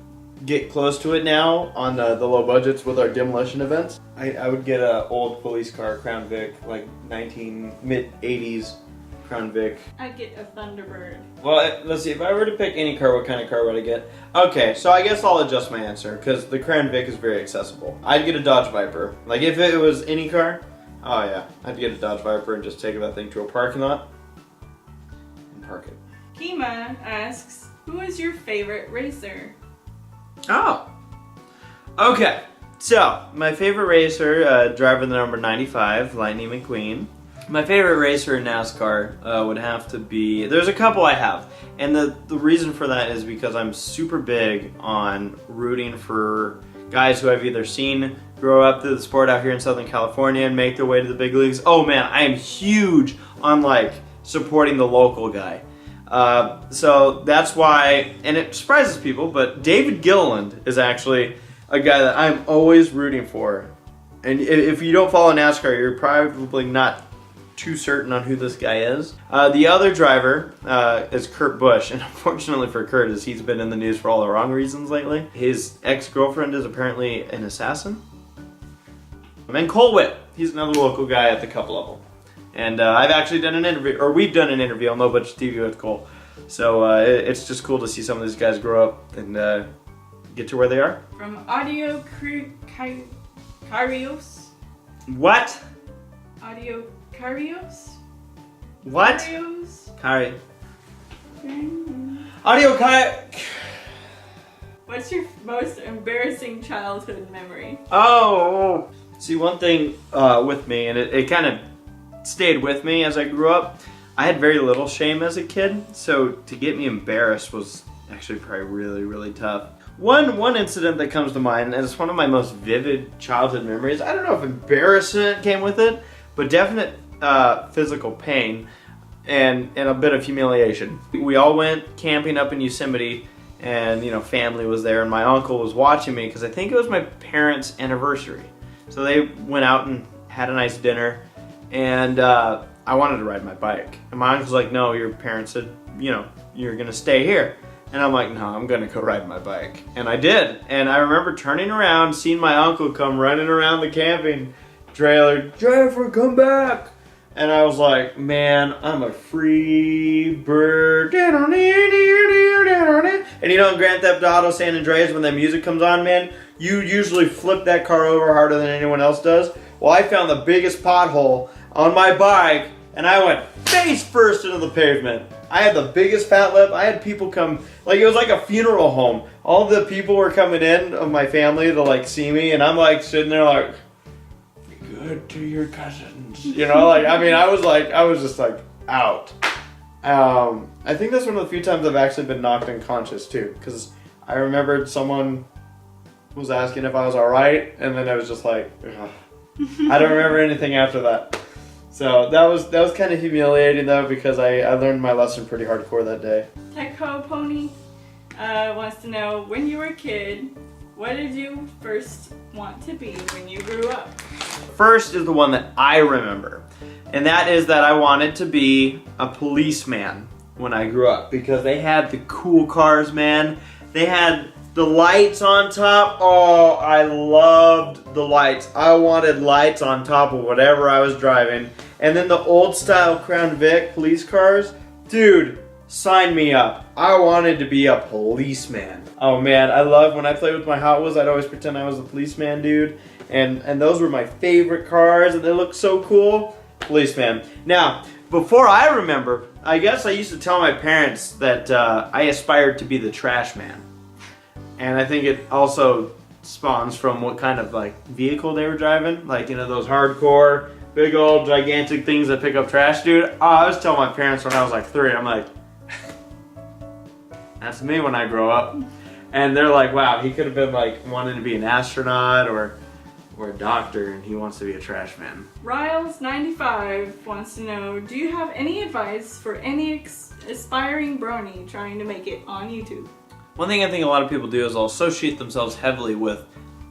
get close to it now on the low budgets with our demolition events. I would get an old police car, Crown Vic, like mid-80s Crown Vic. I'd get a Thunderbird. Well, let's see, if I were to pick any car, what kind of car would I get? Okay, so I guess I'll adjust my answer, because the Crown Vic is very accessible. I'd get a Dodge Viper. Like, if it was any car, oh yeah, I'd get a Dodge Viper and just take that thing to a parking lot and park it. Kima asks, who is your favorite racer? Oh, okay. So, my favorite racer, driver the number 95, Lightning McQueen. My favorite racer in NASCAR would have to be, there's a couple I have, and the reason for that is because I'm super big on rooting for guys who I've either seen grow up through the sport out here in Southern California and make their way to the big leagues. Oh man, I am huge on like supporting the local guy. So that's why, and it surprises people, but David Gilliland is actually a guy that I'm always rooting for. And if you don't follow NASCAR, you're probably not too certain on who this guy is. The other driver is Kurt Busch, and unfortunately for Kurt, is he's been in the news for all the wrong reasons lately. His ex-girlfriend is apparently an assassin. And Cole Witt, he's another local guy at the Cup level. And I've actually done an interview, or we've done an interview on Low Budget TV with Cole. So it's just cool to see some of these guys grow up and get to where they are. From Audio Carios. What? Audio Carios? What? Carios? Kari. Audio Kari. What's your most embarrassing childhood memory? Oh. See, one thing with me, and it kind of stayed with me as I grew up, I had very little shame as a kid, so to get me embarrassed was actually probably really, really tough. One incident that comes to mind, and it's one of my most vivid childhood memories, I don't know if embarrassment came with it, but definite physical pain and a bit of humiliation. We all went camping up in Yosemite, and family was there, and my uncle was watching me because I think it was my parents' anniversary. So they went out and had a nice dinner, and I wanted to ride my bike. And my uncle's like, no, your parents said, you know, you're gonna stay here. And I'm like, no, I'm gonna go ride my bike. And I did. And I remember turning around, seeing my uncle come running around the camping trailer, Jennifer, come back. And I was like, man, I'm a free bird. And you know in Grand Theft Auto San Andreas, when that music comes on, man, you usually flip that car over harder than anyone else does. Well, I found the biggest pothole on my bike, and I went face first into the pavement. I had the biggest fat lip. I had people come, like it was like a funeral home. All the people were coming in of my family to like see me, and I'm like sitting there like, good to your cousins. You know, like, I mean, I was just like out. I think that's one of the few times I've actually been knocked unconscious too, because I remembered someone was asking if I was all right, and then I was just like, ugh. I don't remember anything after that. So that was kind of humiliating though, because I learned my lesson pretty hardcore that day. Techo Pony wants to know, when you were a kid, what did you first want to be when you grew up? First is the one that I remember, and that is that I wanted to be a policeman when I grew up, because they had the cool cars, man. They had the lights on top. Oh, I loved the lights. I wanted lights on top of whatever I was driving. And then the old style Crown Vic police cars. Dude, sign me up. I wanted to be a policeman. Oh man, I love when I played with my Hot Wheels, I'd always pretend I was a policeman, dude. And those were my favorite cars, and they looked so cool. Policeman. Now, before I remember, I guess I used to tell my parents that I aspired to be the trash man. And I think it also spawns from what kind of like vehicle they were driving. Like, you know, those hardcore, big old gigantic things that pick up trash, dude. Oh, I was telling my parents when I was like 3, I'm like, that's me when I grow up. And they're like, wow, he could have been like wanting to be an astronaut or a doctor, and he wants to be a trash man. Riles95 wants to know, do you have any advice for any aspiring brony trying to make it on YouTube? One thing I think a lot of people do is they'll associate themselves heavily with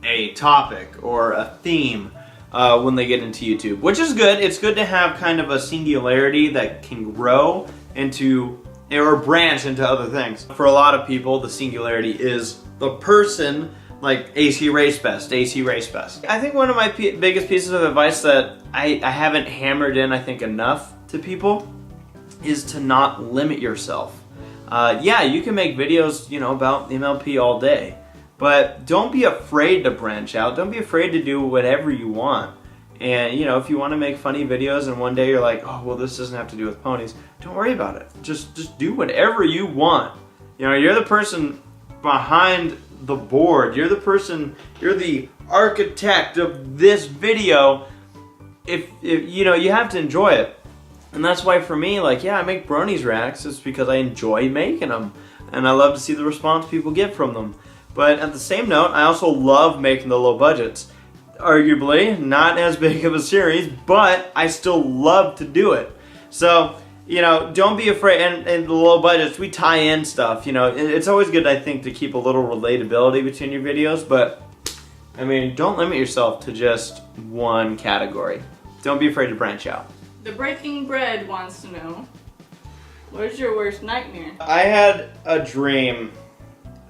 a topic or a theme when they get into YouTube, which is good. It's good to have kind of a singularity that can grow into or branch into other things. For a lot of people, the singularity is the person, like ACRacebest. I think one of my biggest pieces of advice that I haven't hammered in, I think, enough to people is to not limit yourself. Yeah, you can make videos, you know, about MLP all day, but don't be afraid to branch out. Don't be afraid to do whatever you want. And, you know, if you want to make funny videos and one day you're like, oh, well, this doesn't have to do with ponies, don't worry about it. Just do whatever you want. You know, you're the person behind the board. You're the person, you're the architect of this video. If you know, you have to enjoy it. And that's why for me, like, yeah, I make bronies reacts. It's because I enjoy making them. And I love to see the response people get from them. But at the same note, I also love making the low budgets. Arguably, not as big of a series, but I still love to do it. So, you know, don't be afraid. And the low budgets, we tie in stuff. You know, it's always good, I think, to keep a little relatability between your videos. But, I mean, don't limit yourself to just one category. Don't be afraid to branch out. The Breaking Bread wants to know, what is your worst nightmare? I had a dream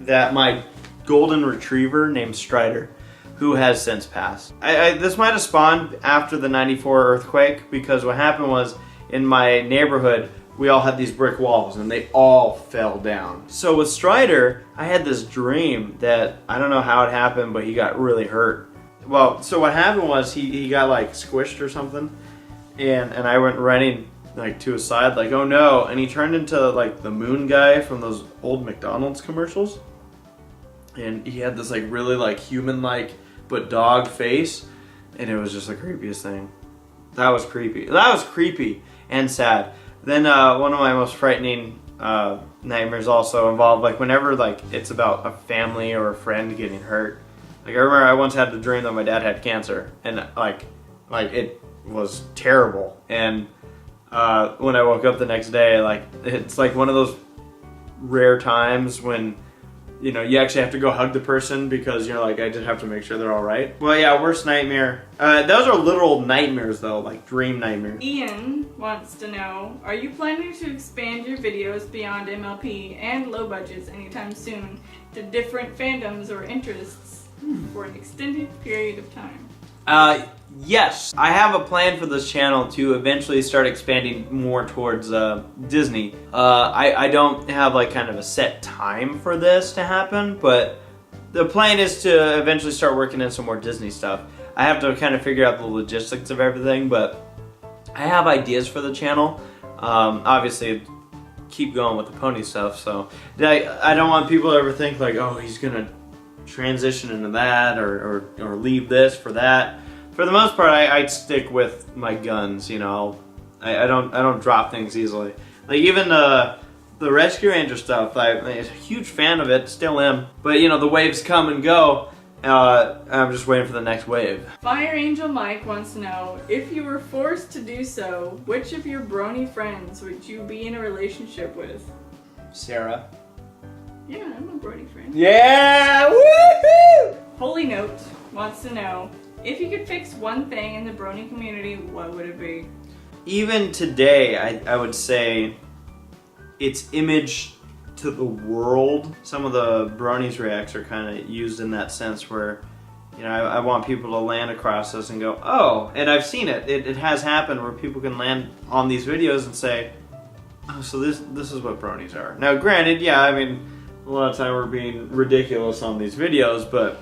that my golden retriever named Strider, who has since passed. This might have spawned after the '94 earthquake, because what happened was, in my neighborhood, we all had these brick walls and they all fell down. So with Strider, I had this dream that, I don't know how it happened, but he got really hurt. Well, so what happened was he got like squished or something, and I went running like to his side like, oh no, and he turned into like the moon guy from those old McDonald's commercials. And he had this like really like human-like but dog face, and it was just the creepiest thing. That was creepy. That was creepy and sad. Then one of my most frightening nightmares also involved like whenever like it's about a family or a friend getting hurt. Like I remember I once had the dream that my dad had cancer, and like it was terrible. And when I woke up the next day, like it's like one of those rare times when you know, you actually have to go hug the person because you're like, I just have to make sure they're all right. Well, yeah, worst nightmare. Those are literal nightmares though, like dream nightmares. Ian wants to know, are you planning to expand your videos beyond MLP and low budgets anytime soon to different fandoms or interests for an extended period of time? Yes, I have a plan for this channel to eventually start expanding more towards Disney. I don't have like kind of a set time for this to happen, but the plan is to eventually start working in some more Disney stuff. I have to kind of figure out the logistics of everything, but I have ideas for the channel. Obviously, keep going with the pony stuff, so I don't want people to ever think like, oh, he's gonna transition into that or leave this for that. For the most part, I'd stick with my guns. You know, I don't drop things easily. Like even the Rescue Ranger stuff, I'm a huge fan of it, still am. But you know, the waves come and go. I'm just waiting for the next wave. Fire Angel Mike wants to know, if you were forced to do so, which of your Brony friends would you be in a relationship with? Sarah. Yeah, I'm a Brony friend. Yeah! Woohoo! Holy Note wants to know, if you could fix one thing in the Brony community, what would it be? Even today, I would say its image to the world. Some of the Bronies reacts are kind of used in that sense where, you know, I want people to land across this and go, oh, and I've seen it. It has happened where people can land on these videos and say, oh, so this is what Bronies are. Now, granted, yeah, I mean, a lot of time we're being ridiculous on these videos, but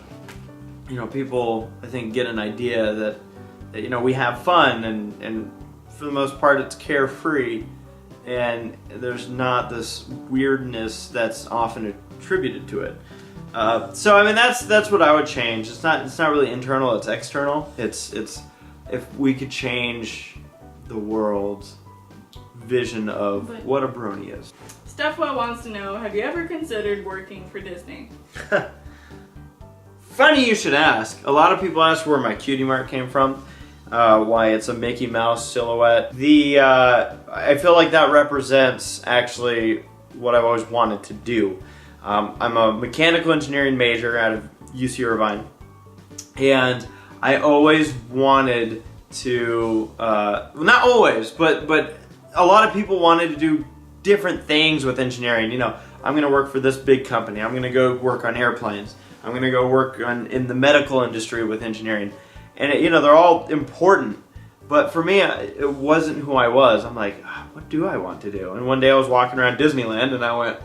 you know, people, I think, get an idea that you know, we have fun and for the most part it's carefree and there's not this weirdness that's often attributed to it. So I mean, that's what I would change. It's not really internal, it's external. It's if we could change the world's vision of what a Brony is. Stuffwell wants to know, have you ever considered working for Disney? Funny you should ask. A lot of people ask where my cutie mark came from, why it's a Mickey Mouse silhouette. I feel like that represents actually what I've always wanted to do. I'm a mechanical engineering major out of UC Irvine, and I always wanted to, not always, but a lot of people wanted to do different things with engineering. You know, I'm gonna work for this big company, I'm gonna go work on airplanes, I'm gonna go work in the medical industry with engineering. And you know, they're all important, but for me, it wasn't who I was. I'm like, what do I want to do? And one day I was walking around Disneyland and I went,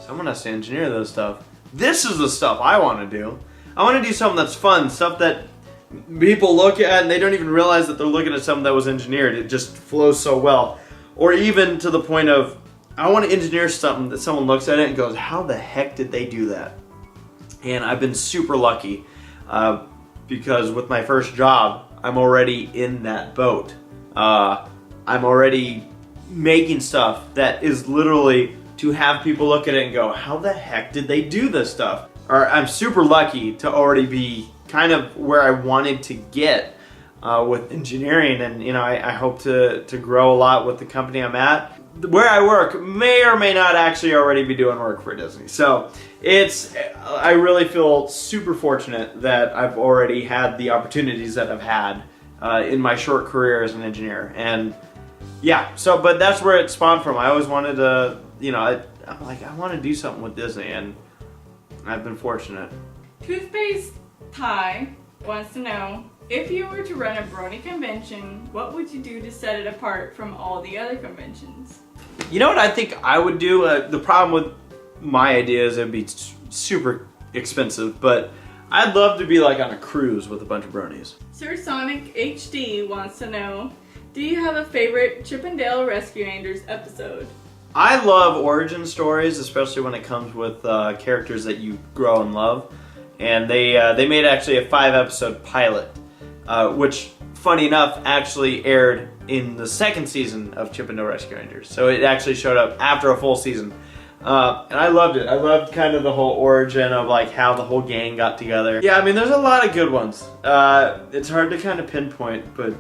someone has to engineer this stuff. This is the stuff I want to do. I want to do something that's fun, stuff that people look at and they don't even realize that they're looking at something that was engineered. It just flows so well. Or even to the point of, I want to engineer something that someone looks at it and goes, how the heck did they do that? And I've been super lucky because with my first job, I'm already in that boat. I'm already making stuff that is literally to have people look at it and go, how the heck did they do this stuff? Or I'm super lucky to already be kind of where I wanted to get with engineering, and you know, I hope to grow a lot with the company I'm at. Where I work may or may not actually already be doing work for Disney. So I really feel super fortunate that I've already had the opportunities that I've had in my short career as an engineer. And yeah, so, but that's where it spawned from. I always wanted to, you know, I'm like, I want to do something with Disney, and I've been fortunate. Toothpaste Ty wants to know, if you were to run a Brony convention, what would you do to set it apart from all the other conventions? You know what I think I would do? The problem with my idea is it'd be super expensive, but I'd love to be like on a cruise with a bunch of Bronies. Sir Sonic HD wants to know, do you have a favorite Chip and Dale Rescue Rangers episode? I love origin stories, especially when it comes with characters that you grow and love. And they made actually a 5-episode pilot, which, funny enough, actually aired in the second season of Chip and Dale Rescue Rangers. So it actually showed up after a full season. And I loved it. I loved kind of the whole origin of like how the whole gang got together. Yeah, I mean, there's a lot of good ones. It's hard to kind of pinpoint, but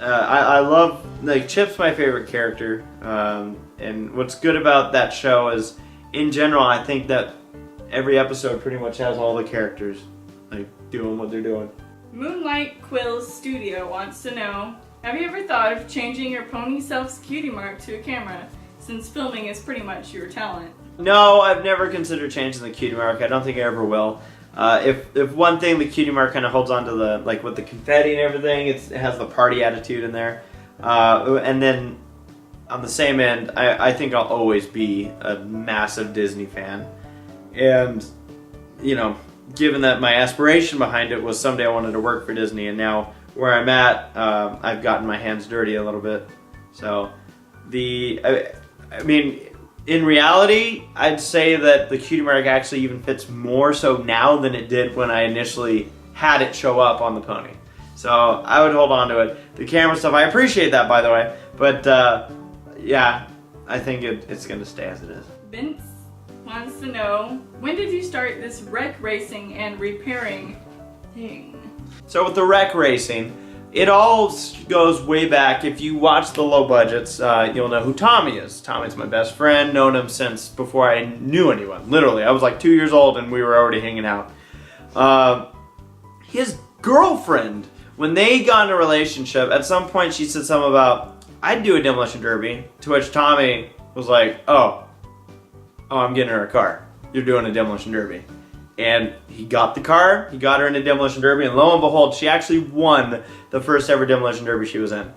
I love, like, Chip's my favorite character. And what's good about that show is, in general, I think that every episode pretty much has all the characters like doing what they're doing. Moonlight Quills Studio wants to know, have you ever thought of changing your pony self's cutie mark to a camera, since filming is pretty much your talent? No, I've never considered changing the cutie mark. I don't think I ever will. If one thing, the cutie mark kind of holds on to the, like with the confetti and everything, it has the party attitude in there. And then on the same end, I think I'll always be a massive Disney fan. And, you know, given that my aspiration behind it was someday I wanted to work for Disney, and now where I'm at, I've gotten my hands dirty a little bit. So, I mean, in reality, I'd say that the cutie mark actually even fits more so now than it did when I initially had it show up on the pony. So I would hold on to it. The camera stuff, I appreciate that, by the way, but yeah, I think it's going to stay as it is. Vince wants to know, when did you start this wreck racing and repairing thing? So with the wreck racing, it all goes way back. If you watch the low budgets, you'll know who Tommy is. Tommy's my best friend, known him since before I knew anyone. Literally, I was like 2 years old and we were already hanging out. His girlfriend, when they got in a relationship, at some point she said something about, I'd do a demolition derby, to which Tommy was like, oh, I'm getting her a car. You're doing a demolition derby. And he got the car, he got her in a demolition derby, and lo and behold, she actually won the first ever demolition derby she was in.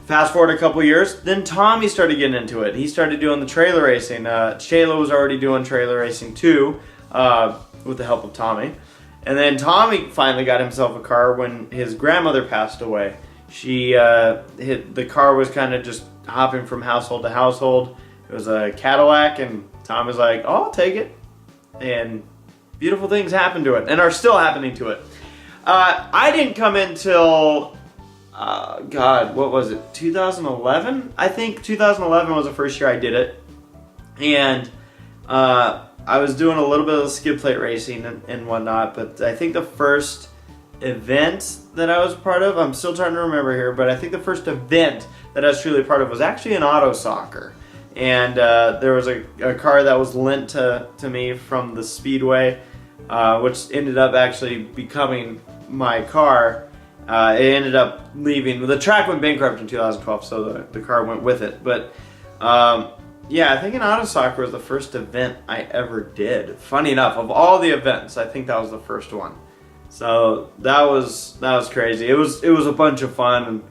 Fast forward a couple years, then Tommy started getting into it. He started doing the trailer racing. Shayla was already doing trailer racing too, with the help of Tommy. And then Tommy finally got himself a car when his grandmother passed away. The car was kind of just hopping from household to household. It was a Cadillac, and Tom was like, oh, I'll take it. And beautiful things happened to it, and are still happening to it. I didn't come in till, God, what was it, 2011? I think 2011 was the first year I did it. And I was doing a little bit of skid plate racing and whatnot, but I think the first event that I was part of, I'm still trying to remember here, but I think the first event that I was truly part of was actually an auto soccer. And there was a car that was lent to me from the Speedway, which ended up actually becoming my car. It ended up leaving. The track went bankrupt in 2012, so the car went with it. But yeah, I think an auto soccer was the first event I ever did. Funny enough, of all the events, I think that was the first one. So that was crazy. It was a bunch of fun. And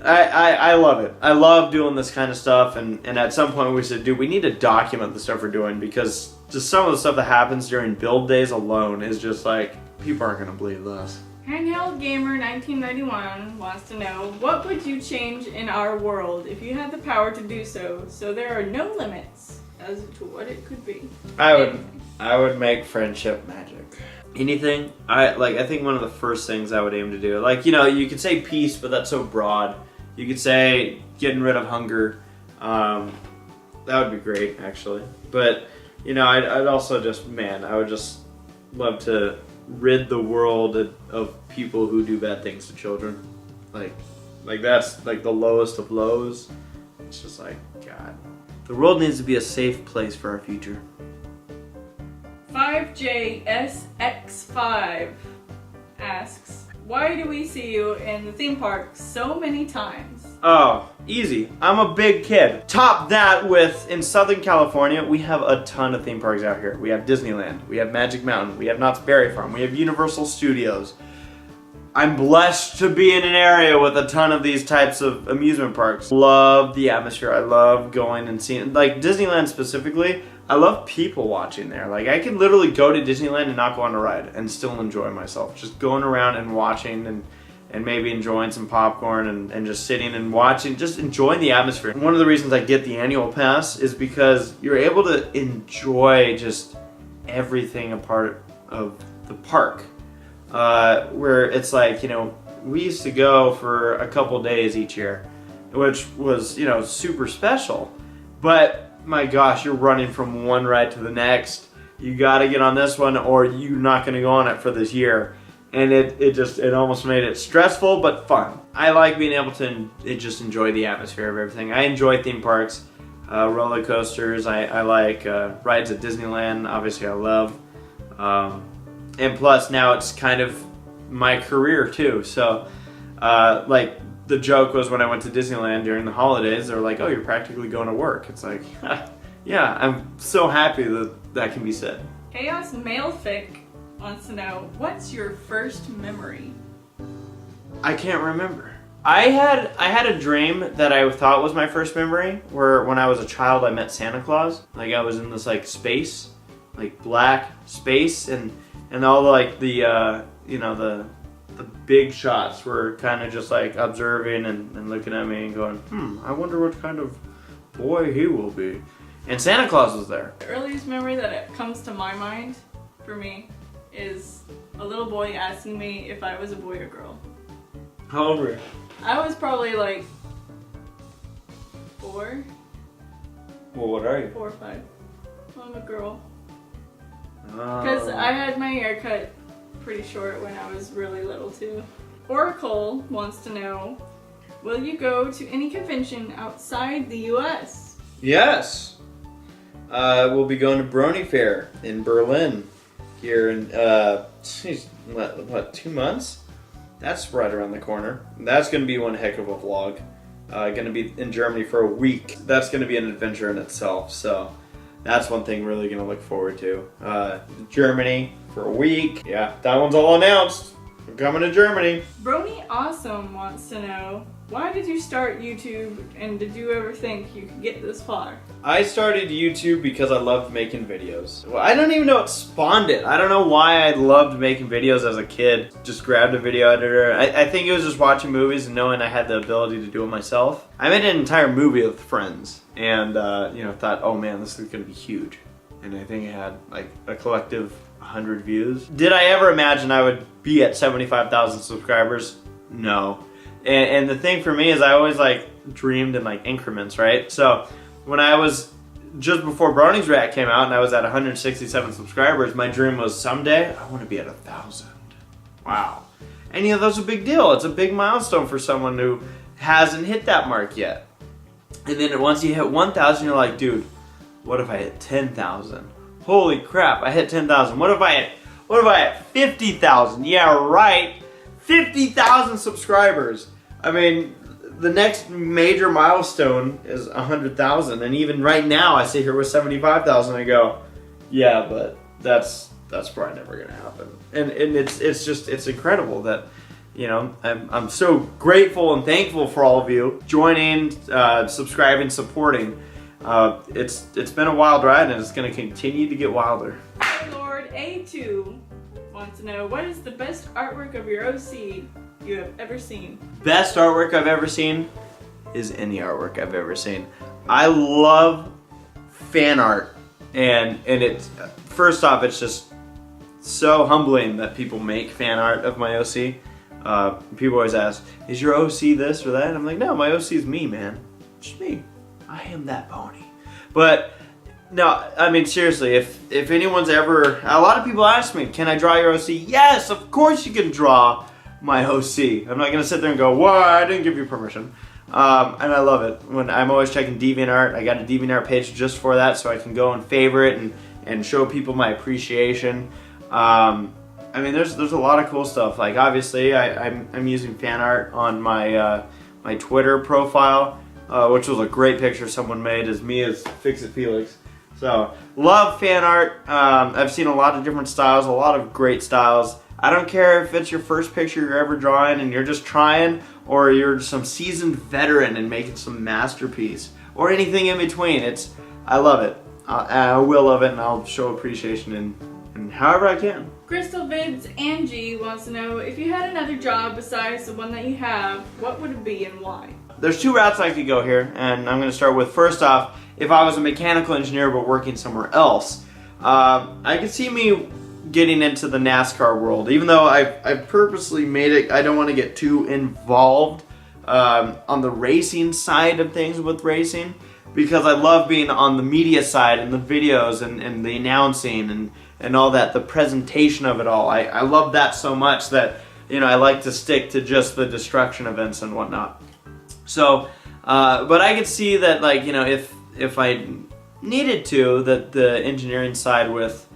I love it. I love doing this kind of stuff, and at some point we said, dude, we need to document the stuff we're doing, because just some of the stuff that happens during build days alone is just like, people aren't going to believe this. Handheld Gamer 1991 wants to know, what would you change in our world if you had the power to do so there are no limits as to what it could be? I would make friendship magic. Anything. I think one of the first things I would aim to do, like, you know, you could say peace, but that's so broad. You could say getting rid of hunger. That would be great, actually. But, you know, I'd also just, I would just love to rid the world of people who do bad things to children. Like that's like the lowest of lows. It's just like, God. The world needs to be a safe place for our future. 5JSX5 asks, why do we see you in the theme park so many times? Oh, easy. I'm a big kid. Top that with, in Southern California, we have a ton of theme parks out here. We have Disneyland, we have Magic Mountain, we have Knott's Berry Farm, we have Universal Studios. I'm blessed to be in an area with a ton of these types of amusement parks. Love the atmosphere. I love going and seeing, like Disneyland specifically, I love people watching there. Like, I can literally go to Disneyland and not go on a ride and still enjoy myself. Just going around and watching and maybe enjoying some popcorn and just sitting and watching, just enjoying the atmosphere. And one of the reasons I get the annual pass is because you're able to enjoy just everything a part of the park. Where it's like, you know, we used to go for a couple days each year, which was, you know, super special. But my gosh, you're running from one ride to the next. You gotta get on this one or you're not gonna go on it for this year. And it almost made it stressful but fun. I like being able to just enjoy the atmosphere of everything. I enjoy theme parks. roller coasters. I like rides at Disneyland. Obviously, I love. And plus, now it's kind of my career too. So, like the joke was when I went to Disneyland during the holidays, they were like, "Oh, you're practically going to work." It's like, yeah, I'm so happy that that can be said. Chaos Malefic wants to know, what's your first memory? I can't remember. I had a dream that I thought was my first memory, where when I was a child I met Santa Claus. Like I was in this like space, like black space, and all like the you know the big shots were kind of just like observing and looking at me and going, I wonder what kind of boy he will be. And Santa Claus was there. The earliest memory that comes to my mind, for me, is a little boy asking me if I was a boy or girl. How old were you? I was probably like 4. Well, what are you? 4 or 5. Well, I'm a girl. Oh. Because I had my hair cut pretty short when I was really little too. Oracle wants to know, will you go to any convention outside the US? Yes. We'll be going to Brony Fair in Berlin here in, what, 2 months? That's right around the corner. That's going to be one heck of a vlog. Going to be in Germany for a week. That's going to be an adventure in itself. So that's one thing really going to look forward to. Germany for a week. Yeah, that one's all announced. We're coming to Germany. Brony Awesome wants to know, why did you start YouTube and did you ever think you could get this far? I started YouTube because I loved making videos. Well, I don't even know what spawned it. I don't know why I loved making videos as a kid. Just grabbed a video editor. I think it was just watching movies and knowing I had the ability to do it myself. I made an entire movie with friends and you know, thought, oh man, this is gonna be huge. And I think it had like a collective 100 views. Did I ever imagine I would be at 75,000 subscribers? No. And the thing for me is I always like dreamed in like increments, right? So when I was just before Brony's Rat came out and I was at 167 subscribers, my dream was someday I want to be at 1,000. Wow. And you know, that's a big deal. It's a big milestone for someone who hasn't hit that mark yet. And then once you hit 1,000, you're like, dude, what if I hit 10,000? Holy crap, I hit 10,000. What if I hit 50,000? Yeah, right. 50,000 subscribers. I mean, the next major milestone is 100,000, and even right now, I sit here with 75,000. I go, yeah, but that's probably never gonna happen. And it's incredible that, you know, I'm so grateful and thankful for all of you joining, subscribing, supporting. It's been a wild ride, and it's gonna continue to get wilder. Lord A2 wants to know, what is the best artwork of your OC you have ever seen? Best artwork I've ever seen is any artwork I've ever seen. I love fan art, and it's, first off, it's just so humbling that people make fan art of my OC. People always ask, is your OC this or that? And I'm like, no, my OC is me, man. Just me. I am that pony. But no, I mean, seriously, if anyone's ever, a lot of people ask me, can I draw your OC? Yes, of course you can draw my OC. I'm not gonna sit there and go, whoa, I didn't give you permission. And I love it. When I'm always checking DeviantArt, I got a DeviantArt page just for that, so I can go and favorite and show people my appreciation. I mean, there's a lot of cool stuff. Like obviously, I'm using fan art on my my Twitter profile, which was a great picture someone made as me as Fix It Felix. So love fan art. I've seen a lot of different styles, a lot of great styles. I don't care if it's your first picture you're ever drawing and you're just trying, or you're some seasoned veteran and making some masterpiece, or anything in between. I love it. I will love it, and I'll show appreciation in however I can. Crystal Vids Angie wants to know, if you had another job besides the one that you have, what would it be and why? There's 2 routes I could go here, and I'm going to start with, first off, if I was a mechanical engineer but working somewhere else. I could see me getting into the NASCAR world, even though I purposely made it. I don't want to get too involved on the racing side of things with racing, because I love being on the media side and the videos and the announcing and all that, the presentation of it all. I love that so much that, you know, I like to stick to just the destruction events and whatnot. So, but I could see that, like, you know, if I needed to, that the engineering side with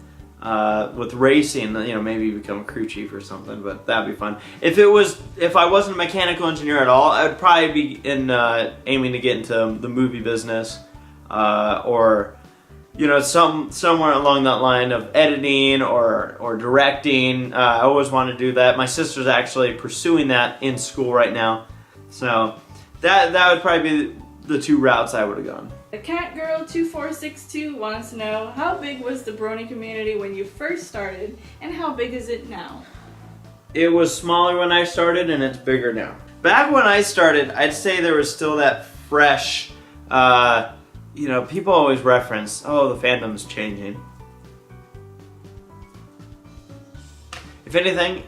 racing, you know, maybe become a crew chief or something, but that'd be fun. If I wasn't a mechanical engineer at all, I would probably be aiming to get into the movie business, or, you know, somewhere along that line of editing or directing. I always want to do that. My sister's actually pursuing that in school right now, so that would probably be the two routes I would have gone. The Catgirl2462 wants to know, how big was the Brony community when you first started, and how big is it now? It was smaller when I started, and it's bigger now. Back when I started, I'd say there was still that fresh, you know, people always reference, oh, the fandom's changing. If anything,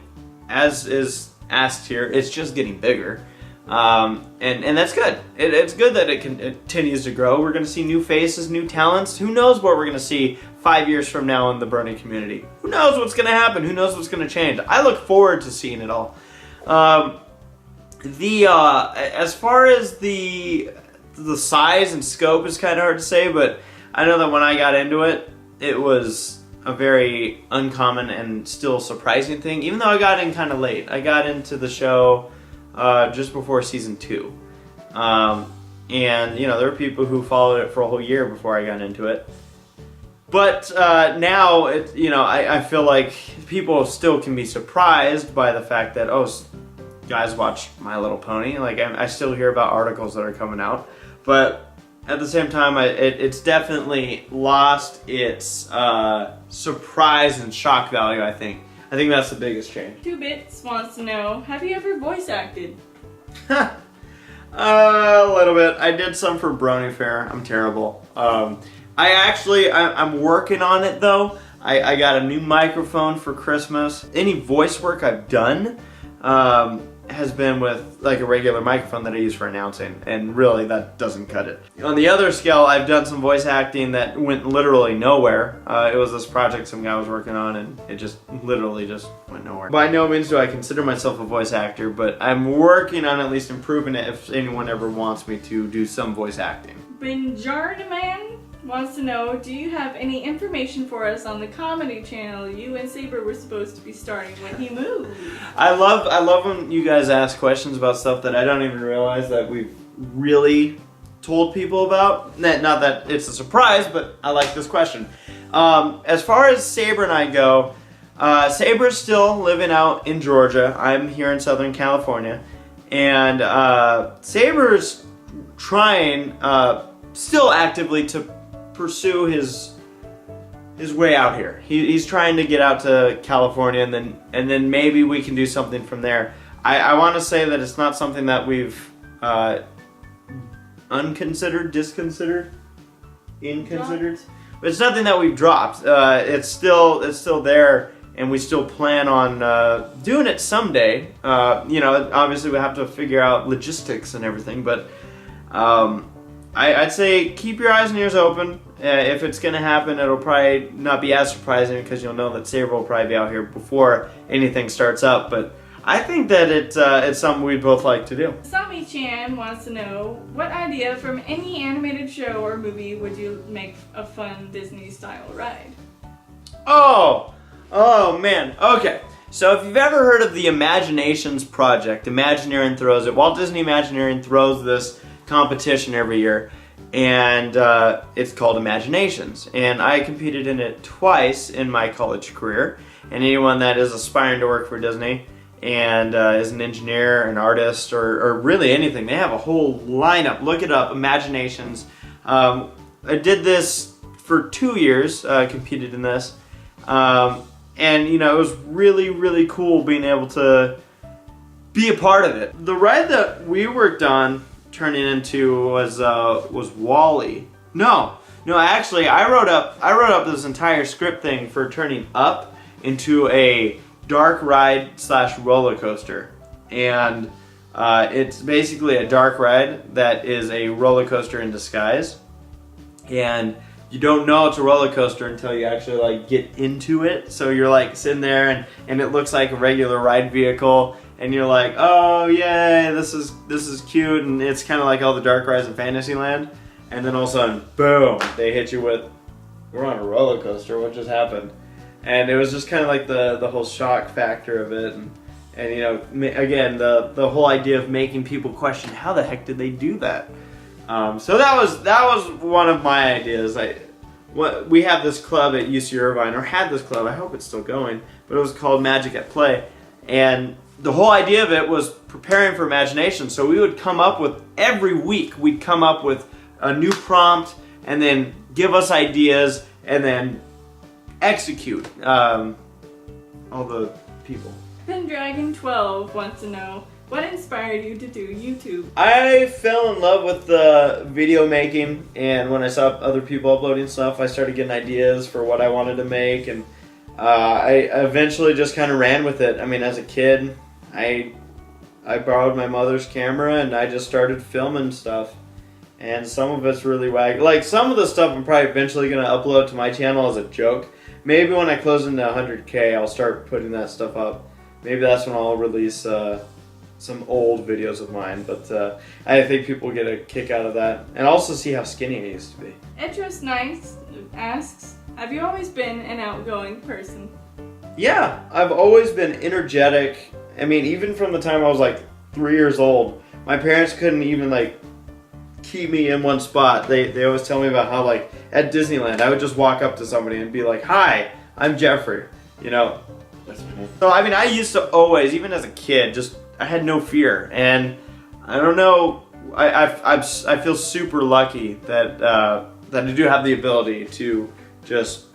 as is asked here, it's just getting bigger. And that's good. It's good that it continues to grow. We're going to see new faces, new talents. Who knows what we're going to see 5 years from now in the Brony community? Who knows what's going to happen? Who knows what's going to change? I look forward to seeing it all. As far as the size and scope is kind of hard to say, but I know that when I got into it, it was a very uncommon and still surprising thing, even though I got in kind of late. I got into the show just before season 2. And, you know, there were people who followed it for a whole year before I got into it. But now, you know, I feel like people still can be surprised by the fact that, oh, guys watch My Little Pony. Like, I still hear about articles that are coming out. But at the same time, it's definitely lost its surprise and shock value, I think. I think that's the biggest change. 2Bits wants to know, have you ever voice acted? A little bit. I did some for Brony Fair. I'm terrible. I'm working on it though. I got a new microphone for Christmas. Any voice work I've done has been with like a regular microphone that I use for announcing, and really that doesn't cut it. On the other scale, I've done some voice acting that went literally nowhere. It was this project some guy was working on, and it just literally just went nowhere. By no means do I consider myself a voice actor, but I'm working on at least improving it if anyone ever wants me to do some voice acting. Binjarnaman wants to know, do you have any information for us on the comedy channel you and Saber were supposed to be starting when he moved? I love when you guys ask questions about stuff that I don't even realize that we've really told people about. Not that it's a surprise, but I like this question. As far as Saber and I go, Saber's still living out in Georgia. I'm here in Southern California. And Saber's trying still actively to pursue his way out here. He's trying to get out to California, and then maybe we can do something from there. I want to say that it's not something that we've inconsidered, but it's nothing that we've dropped. It's still there, and we still plan on doing it someday. You know, obviously we have to figure out logistics and everything, but I'd say keep your eyes and ears open. If it's going to happen, it'll probably not be as surprising because you'll know that Saber will probably be out here before anything starts up. But I think that it's something we'd both like to do. Sami-chan wants to know, what idea from any animated show or movie would you make a fun Disney-style ride? Oh man. Okay. So if you've ever heard of the Imaginations Project, Imagineering throws it. Walt Disney Imagineering throws this competition every year, and it's called Imaginations, and I competed in it twice in my college career. And anyone that is aspiring to work for Disney and is an engineer, an artist, or really anything, they have a whole lineup. Look it up, Imaginations. I did this for 2 years, competed in this, and you know, it was really, really cool being able to be a part of it. The ride that we worked on turning into was WALL-E. No, actually I wrote up this entire script thing for turning Up into a dark ride / roller coaster. And it's basically a dark ride that is a roller coaster in disguise. And you don't know it's a roller coaster until you actually like get into it. So you're like sitting there and it looks like a regular ride vehicle. And you're like, oh yay, this is cute, and it's kind of like all the dark rides in Fantasyland. and then all of a sudden, boom, they hit you with, we're on a roller coaster, what just happened? And it was just kind of like the whole shock factor of it, and you know, again, the whole idea of making people question how the heck did they do that. So that was one of my ideas. We have this club at UC Irvine, or had this club. I hope it's still going, but it was called Magic at Play, and the whole idea of it was preparing for imagination. So we would come up with, every week we'd come up with a new prompt, and then give us ideas, and then execute all the people. Pendragon12 wants to know, what inspired you to do YouTube? I fell in love with the video making, and when I saw other people uploading stuff, I started getting ideas for what I wanted to make, and I eventually just kind of ran with it. I mean, as a kid, I borrowed my mother's camera, and I just started filming stuff. And some of it's really wacky. Like, some of the stuff I'm probably eventually going to upload to my channel as a joke. Maybe when I close into 100K, I'll start putting that stuff up. Maybe that's when I'll release some old videos of mine. But I think people get a kick out of that. And also see how skinny I used to be. Edros Nice asks, have you always been an outgoing person? Yeah, I've always been energetic. I mean, even from the time I was like 3 years old, my parents couldn't even like keep me in one spot. They always tell me about how, like, at Disneyland, I would just walk up to somebody and be like, hi, I'm Jeffrey, you know. That's my name. So, I mean, I used to always, even as a kid, I had no fear. And I don't know, I feel super lucky that I do have the ability to just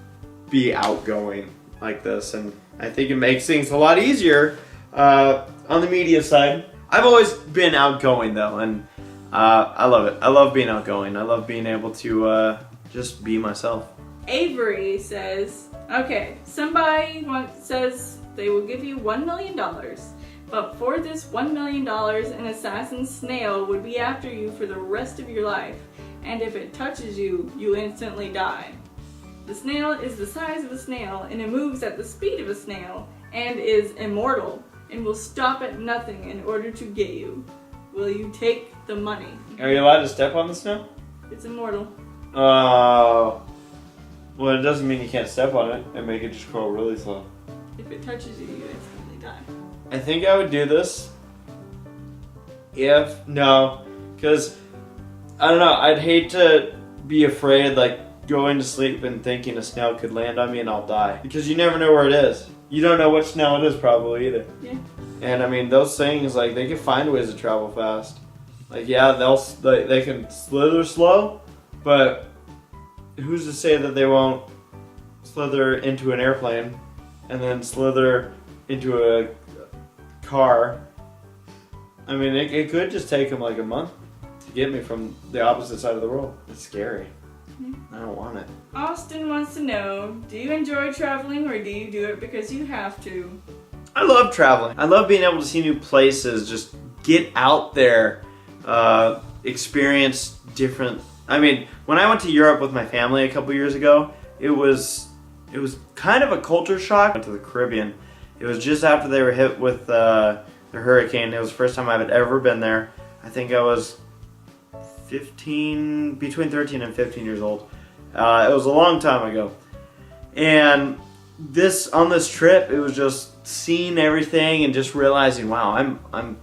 be outgoing like this. And I think it makes things a lot easier on the media side. I've always been outgoing, though, and I love it. I love being outgoing. I love being able to just be myself. Avery says, okay, somebody says they will give you $1 million, but for this $1 million, an assassin snail would be after you for the rest of your life, and if it touches you, you instantly die. The snail is the size of a snail, and it moves at the speed of a snail, and is immortal, and will stop at nothing in order to get you. Will you take the money? Are you allowed to step on the snow? It's immortal. Oh. Well, it doesn't mean you can't step on it and make it just crawl really slow. If it touches you, you instantly die. I think I would do this because I don't know, I'd hate to be afraid, like, going to sleep and thinking a snail could land on me and I'll die. Because you never know where it is. You don't know which snail it is probably either. Yeah. And I mean, those things, like, they can find ways to travel fast. Like, yeah, they can slither slow, but who's to say that they won't slither into an airplane and then slither into a car? I mean, it could just take them like a month to get me from the opposite side of the world. It's scary. I don't want it. Austin wants to know, do you enjoy traveling or do you do it because you have to? I love traveling. I love being able to see new places, just get out there, experience different. I mean, when I went to Europe with my family a couple years ago, it was kind of a culture shock. I went to the Caribbean. It was just after they were hit with the hurricane. It was the first time I had ever been there. I think I was between 13 and 15 years old. It was a long time ago. And on this trip, it was just seeing everything and just realizing, wow, I'm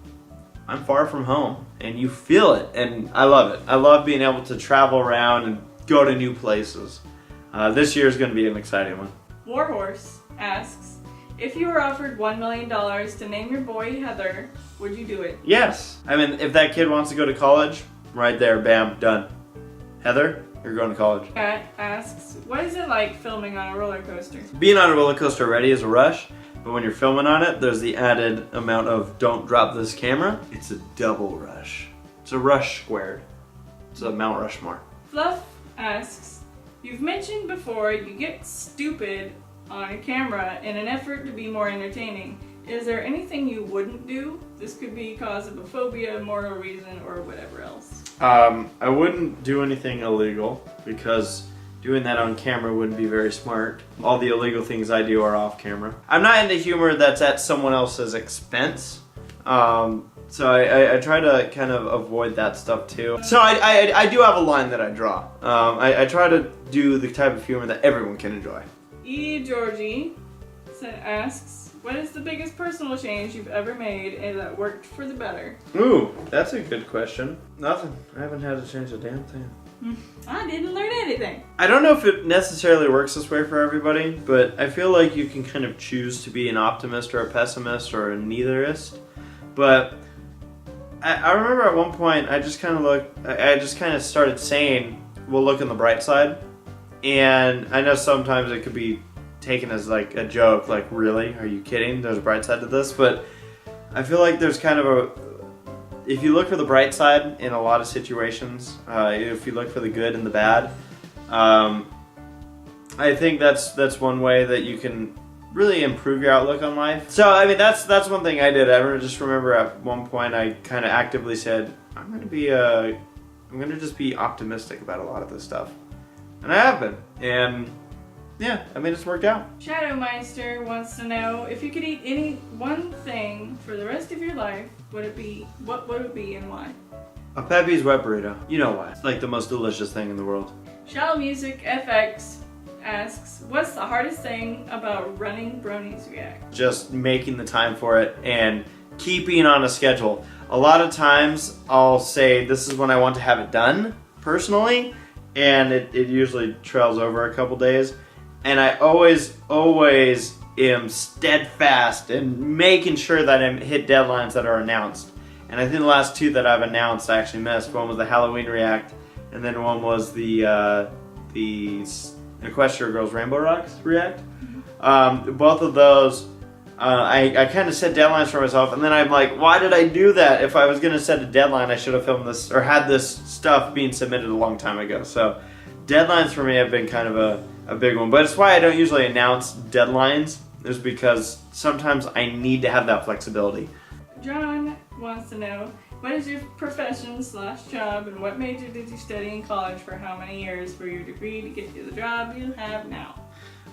far from home, and you feel it, and I love it. I love being able to travel around and go to new places. This year is going to be an exciting one. Warhorse asks, if you were offered $1 million to name your boy Heather, would you do it? Yes. I mean, if that kid wants to go to college, right there, bam, done. Heather, you're going to college. Kat asks, what is it like filming on a roller coaster? Being on a roller coaster already is a rush, but when you're filming on it, there's the added amount of don't drop this camera. It's a double rush. It's a rush squared. It's a Mount Rushmore. Fluff asks, you've mentioned before you get stupid on camera in an effort to be more entertaining. Is there anything you wouldn't do? This could be cause of a phobia, moral reason, or whatever else. I wouldn't do anything illegal because doing that on camera wouldn't be very smart. All the illegal things I do are off camera. I'm not into humor that's at someone else's expense. So I try to kind of avoid that stuff too. So I do have a line that I draw. I try to do the type of humor that everyone can enjoy. Georgie asks, what is the biggest personal change you've ever made and that worked for the better? Ooh, that's a good question. Nothing. I haven't had to change a damn thing. I didn't learn anything. I don't know if it necessarily works this way for everybody, but I feel like you can kind of choose to be an optimist or a pessimist or a neitherist. But I remember at one point I just kind of started saying, we'll look on the bright side. And I know sometimes it could be taken as like a joke, like really, are you kidding? There's a bright side to this, but I feel like there's kind of if you look for the bright side in a lot of situations, if you look for the good and the bad, I think that's one way that you can really improve your outlook on life. So I mean that's one thing I did. I just remember at one point I kind of actively said I'm gonna just be optimistic about a lot of this stuff, and I have been, and yeah, I mean it's worked out. Shadowmeister wants to know if you could eat any one thing for the rest of your life, what would it be and why? A Peeves wet burrito. You know why? It's like the most delicious thing in the world. Shallow Music FX asks, what's the hardest thing about running Brony's React? Just making the time for it and keeping on a schedule. A lot of times I'll say this is when I want to have it done personally, and it usually trails over a couple days. And I always am steadfast in making sure that I hit deadlines that are announced. And I think the last two that I've announced I actually missed. One was the Halloween React, and then one was the Equestria Girls Rainbow Rocks React. Both of those, I kind of set deadlines for myself, and then I'm like, why did I do that? If I was going to set a deadline, I should have filmed this or had this stuff being submitted a long time ago. So deadlines for me have been kind of a big one, but it's why I don't usually announce deadlines, is because sometimes I need to have that flexibility. John wants to know, what is your profession/job and what major did you study in college for how many years for your degree to get you the job you have now?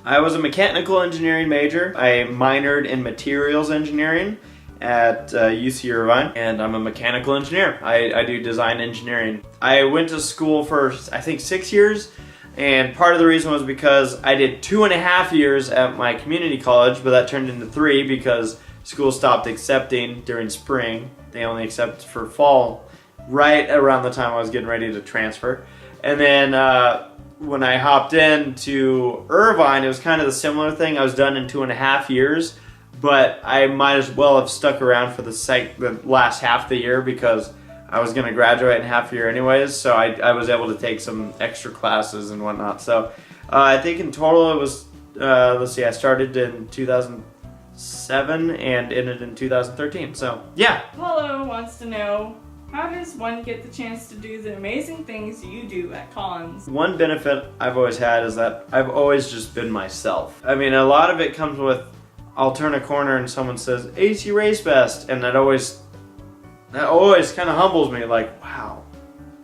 I was a mechanical engineering major. I minored in materials engineering at UC Irvine, and I'm a mechanical engineer. I do design engineering. I went to school for I think 6 years. And part of the reason was because I did 2.5 years at my community college, but that turned into 3 because school stopped accepting during spring. They only accept for fall, right around the time I was getting ready to transfer. And then when I hopped into Irvine, it was kind of the similar thing. I was done in 2.5 years, but I might as well have stuck around for the last half of the year because I was going to graduate in half a year anyways, so I was able to take some extra classes and whatnot. So I think in total it was, let's see, I started in 2007 and ended in 2013, so yeah. Paulo wants to know, how does one get the chance to do the amazing things you do at cons? One benefit I've always had is that I've always just been myself. I mean, a lot of it comes with, I'll turn a corner and someone says, ACRacebest, and that always kind of humbles me, like, wow,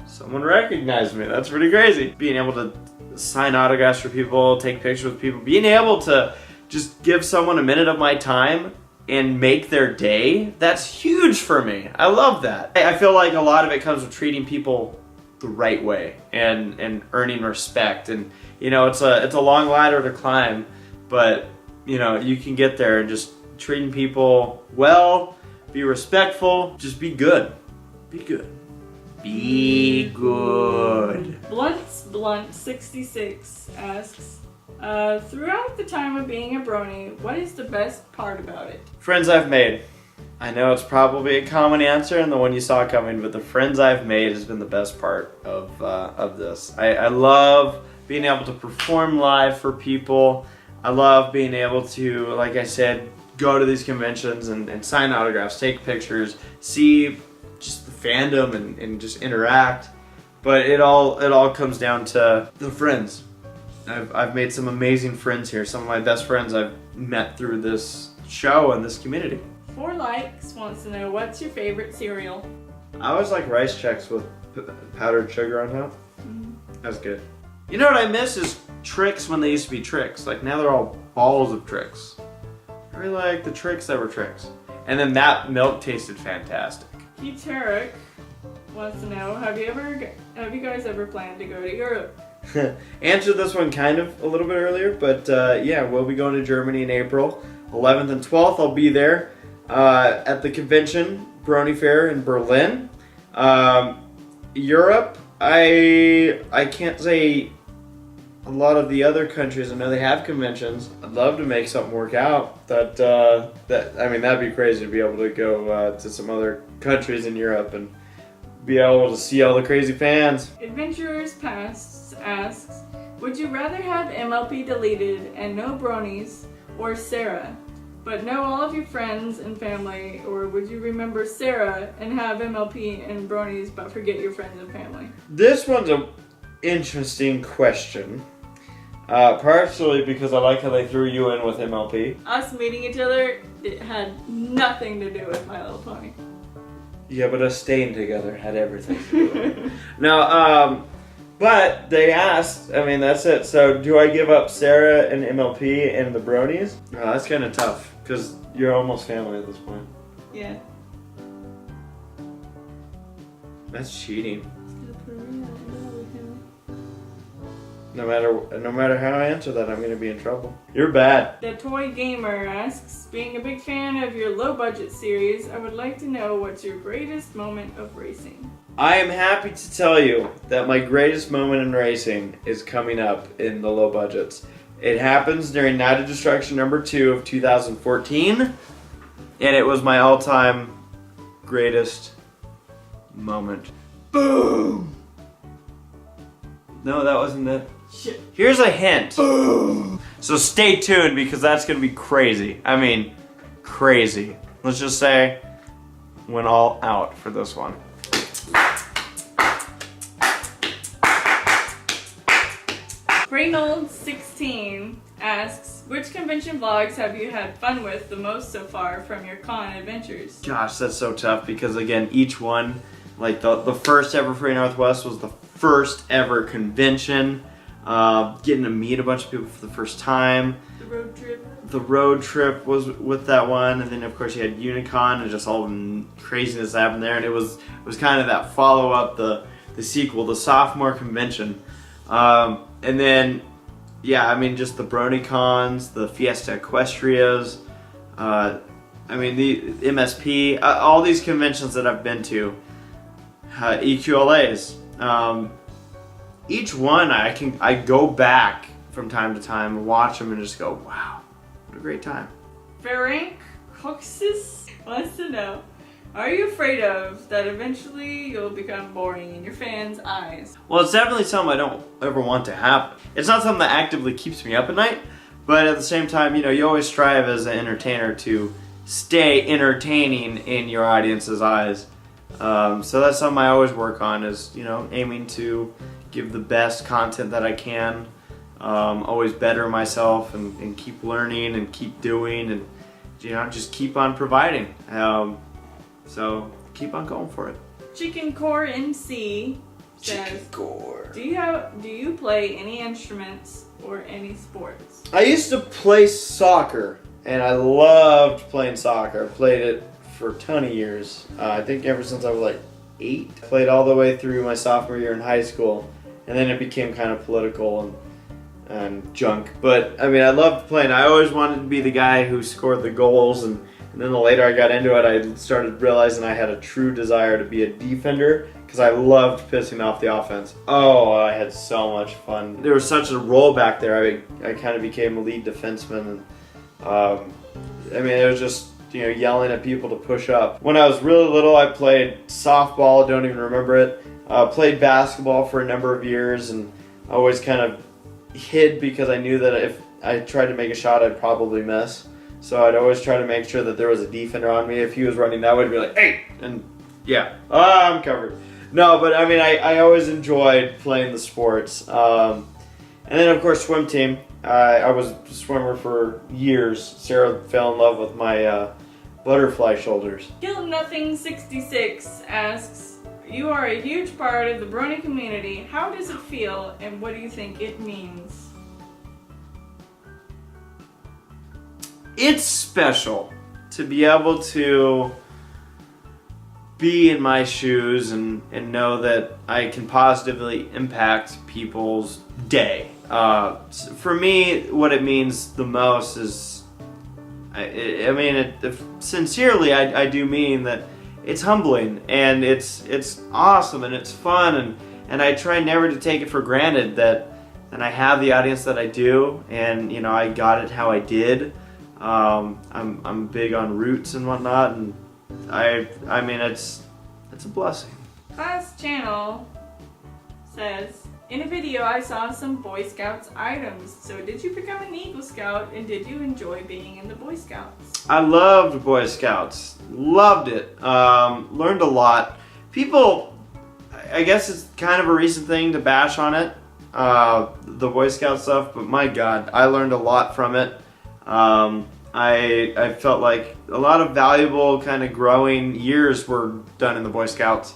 someone recognized me. That's pretty crazy. Being able to sign autographs for people, take pictures with people, being able to just give someone a minute of my time and make their day, that's huge for me. I love that. I feel like a lot of it comes with treating people the right way and earning respect. And, you know, it's a long ladder to climb, but, you know, you can get there and just treating people well, be respectful, just be good. Be good. Be good. Blunt66 asks, throughout the time of being a brony, what is the best part about it? Friends I've made. I know it's probably a common answer and the one you saw coming, but the friends I've made has been the best part of this. I love being able to perform live for people. I love being able to, like I said, go to these conventions and sign autographs, take pictures, see just the fandom and just interact. But it all comes down to the friends. I've made some amazing friends here. Some of my best friends I've met through this show and this community. 4 Likes wants to know, what's your favorite cereal? I always like rice checks with powdered sugar on top. That's good. You know what I miss is Trix when they used to be Trix. Like now they're all balls of Trix. I really like the Trix that were Trix. And then that milk tasted fantastic. Tarek wants to know, have you guys ever planned to go to Europe? Answered this one kind of a little bit earlier, but yeah, we'll be going to Germany in April 11th and 12th. I'll be there at the convention, Brony Fair in Berlin. Europe, I can't say a lot of the other countries. I know they have conventions. I'd love to make something work out. That'd be crazy to be able to go to some other countries in Europe and be able to see all the crazy fans. Adventurers Past asks, would you rather have MLP deleted and no bronies, or Sarah, but know all of your friends and family, or would you remember Sarah and have MLP and bronies but forget your friends and family? This one's an interesting question. Partially because I like how they threw you in with MLP. Us meeting each other, it had nothing to do with My Little Pony. Yeah, but us staying together had everything to do with it. No, but they asked, I mean, that's it. So do I give up Sarah and MLP and the bronies? Oh, that's kind of tough, because you're almost family at this point. Yeah. That's cheating. No matter how I answer that, I'm going to be in trouble. You're bad. The Toy Gamer asks, being a big fan of your low budget series, I would like to know what's your greatest moment of racing. I am happy to tell you that my greatest moment in racing is coming up in the low budgets. It happens during Night of Destruction number 2 of 2014, and it was my all-time greatest moment. Boom! No, that wasn't it. Shit. Here's a hint. Boom! So stay tuned, because that's going to be crazy. I mean, crazy. Let's just say, went all out for this one. Reynold16 asks, which convention vlogs have you had fun with the most so far from your con adventures? Gosh, that's so tough, because again, each one, like the first ever Free Northwest was the first ever convention. Getting to meet a bunch of people for the first time. The road trip. The road trip was with that one, and then of course you had Unicon and just all the craziness that happened there, and it was kind of that follow up, the sequel, the sophomore convention. And then, yeah, I mean, just the BronyCons, the Fiesta Equestrias, I mean, the MSP, all these conventions that I've been to, EQLAs. Each one I go back from time to time and watch them and just go, wow, what a great time. Ferenc Coxis wants to know, are you afraid of that eventually you'll become boring in your fans' eyes? Well, it's definitely something I don't ever want to happen. It's not something that actively keeps me up at night, but at the same time, you know, you always strive as an entertainer to stay entertaining in your audience's eyes. So that's something I always work on, is, you know, aiming to give the best content that I can, always better myself and keep learning and keep doing and, you know, just keep on providing. So keep on going for it. Chicken Core MC says, do you play any instruments or any sports? I used to play soccer, and I loved playing soccer. I played it for a ton of years. I think ever since I was like 8. Played all the way through my sophomore year in high school, and then it became kind of political and junk. But I mean, I loved playing. I always wanted to be the guy who scored the goals, and then the later I got into it, I started realizing I had a true desire to be a defender, because I loved pissing off the offense. Oh, I had so much fun. There was such a role back there. I kind of became a lead defenseman, and I mean, it was just, you know, yelling at people to push up. When I was really little, I played softball, don't even remember it. Played basketball for a number of years, and always kind of hid because I knew that if I tried to make a shot, I'd probably miss. So I'd always try to make sure that there was a defender on me. If he was running that way, I'd be like, hey! And yeah, I'm covered. No, but I mean, I always enjoyed playing the sports. And then, of course, swim team. I was a swimmer for years. Sarah fell in love with my butterfly shoulders. Kill-Nothing66 asks, you are a huge part of the Brony community. How does it feel, and what do you think it means? It's special to be able to be in my shoes and know that I can positively impact people's day. For me, what it means the most is, sincerely, I do mean that it's humbling and it's awesome and it's fun, and I try never to take it for granted that I have the audience that I do, and you know, I got it how I did. I'm big on roots and whatnot, and I mean it's a blessing. Class channel says, in a video I saw some Boy Scouts items. So did you become an Eagle Scout, and did you enjoy being in the Boy Scouts? I loved Boy Scouts. Loved it. Learned a lot. People, I guess it's kind of a recent thing to bash on it, the Boy Scout stuff, but my God, I learned a lot from it. I felt like a lot of valuable kind of growing years were done in the Boy Scouts.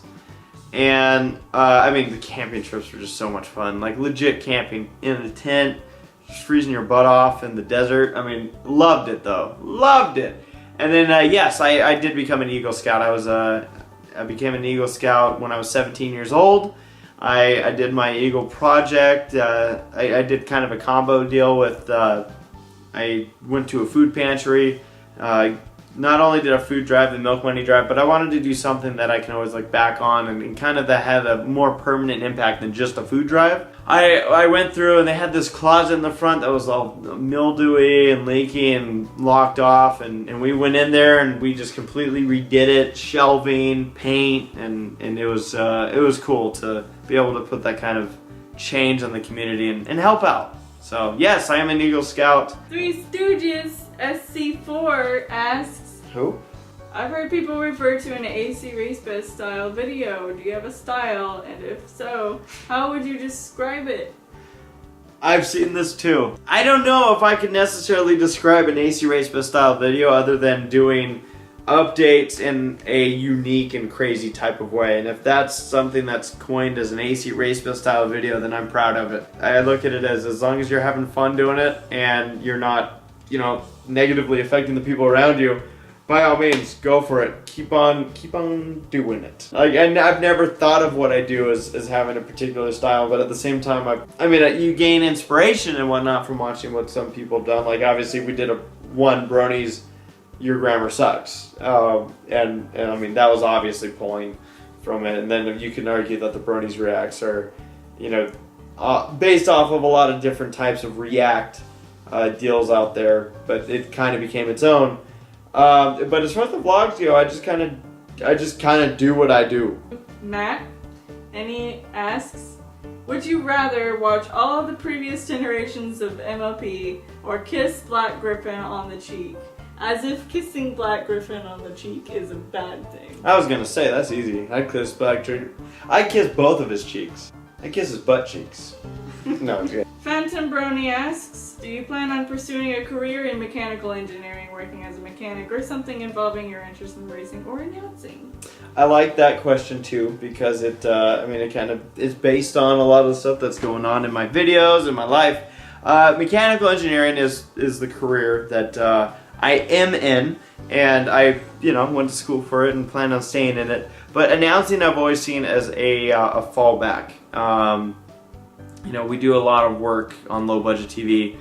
And I mean, the camping trips were just so much fun. Like legit camping in a tent, just freezing your butt off in the desert. I mean, loved it though. Loved it. And then yes, I did become an Eagle Scout. I became an Eagle Scout when I was 17 years old. I did my Eagle project. I did kind of a combo deal with, I went to a food pantry. Not only did a food drive and milk money drive, but I wanted to do something that I can always look back on and kind of that had a more permanent impact than just a food drive. I went through and they had this closet in the front that was all mildewy and leaky and locked off, and we went in there and we just completely redid it, shelving, paint, and it was cool to be able to put that kind of change on the community and help out. So yes, I am an Eagle Scout. Three Stooges SC4 asks, who? I've heard people refer to an ACRacebest style video. Do you have a style? And if so, how would you describe it? I've seen this too. I don't know if I could necessarily describe an ACRacebest style video other than doing updates in a unique and crazy type of way. And if that's something that's coined as an ACRacebest style video, then I'm proud of it. I look at it as long as you're having fun doing it and you're not, you know, negatively affecting the people around you, by all means, go for it. Keep on doing it. Like, and I've never thought of what I do as having a particular style, but at the same time, I mean, you gain inspiration and whatnot from watching what some people have done. Like, obviously, we did one Brony's Your Grammar Sucks, and I mean, that was obviously pulling from it. And then you can argue that the Brony's Reacts are, you know, based off of a lot of different types of React deals out there, but it kind of became its own. But as far as the vlogs go, I just kind of do what I do. Matt, and he asks, would you rather watch all of the previous generations of MLP or kiss Black Griffin on the cheek? As if kissing Black Griffin on the cheek is a bad thing. I was gonna say, that's easy. I kiss Black Griffin. I kiss both of his cheeks. I kiss his butt cheeks. No, it's good. Phantom Brony asks, do you plan on pursuing a career in mechanical engineering, working as a mechanic, or something involving your interest in racing or announcing? I like that question too, because it, I mean, it kind of is based on a lot of the stuff that's going on in my videos, in my life. Mechanical engineering is the career that I am in, and I, you know, went to school for it and plan on staying in it. But announcing I've always seen as a fallback. You know, we do a lot of work on low budget TV.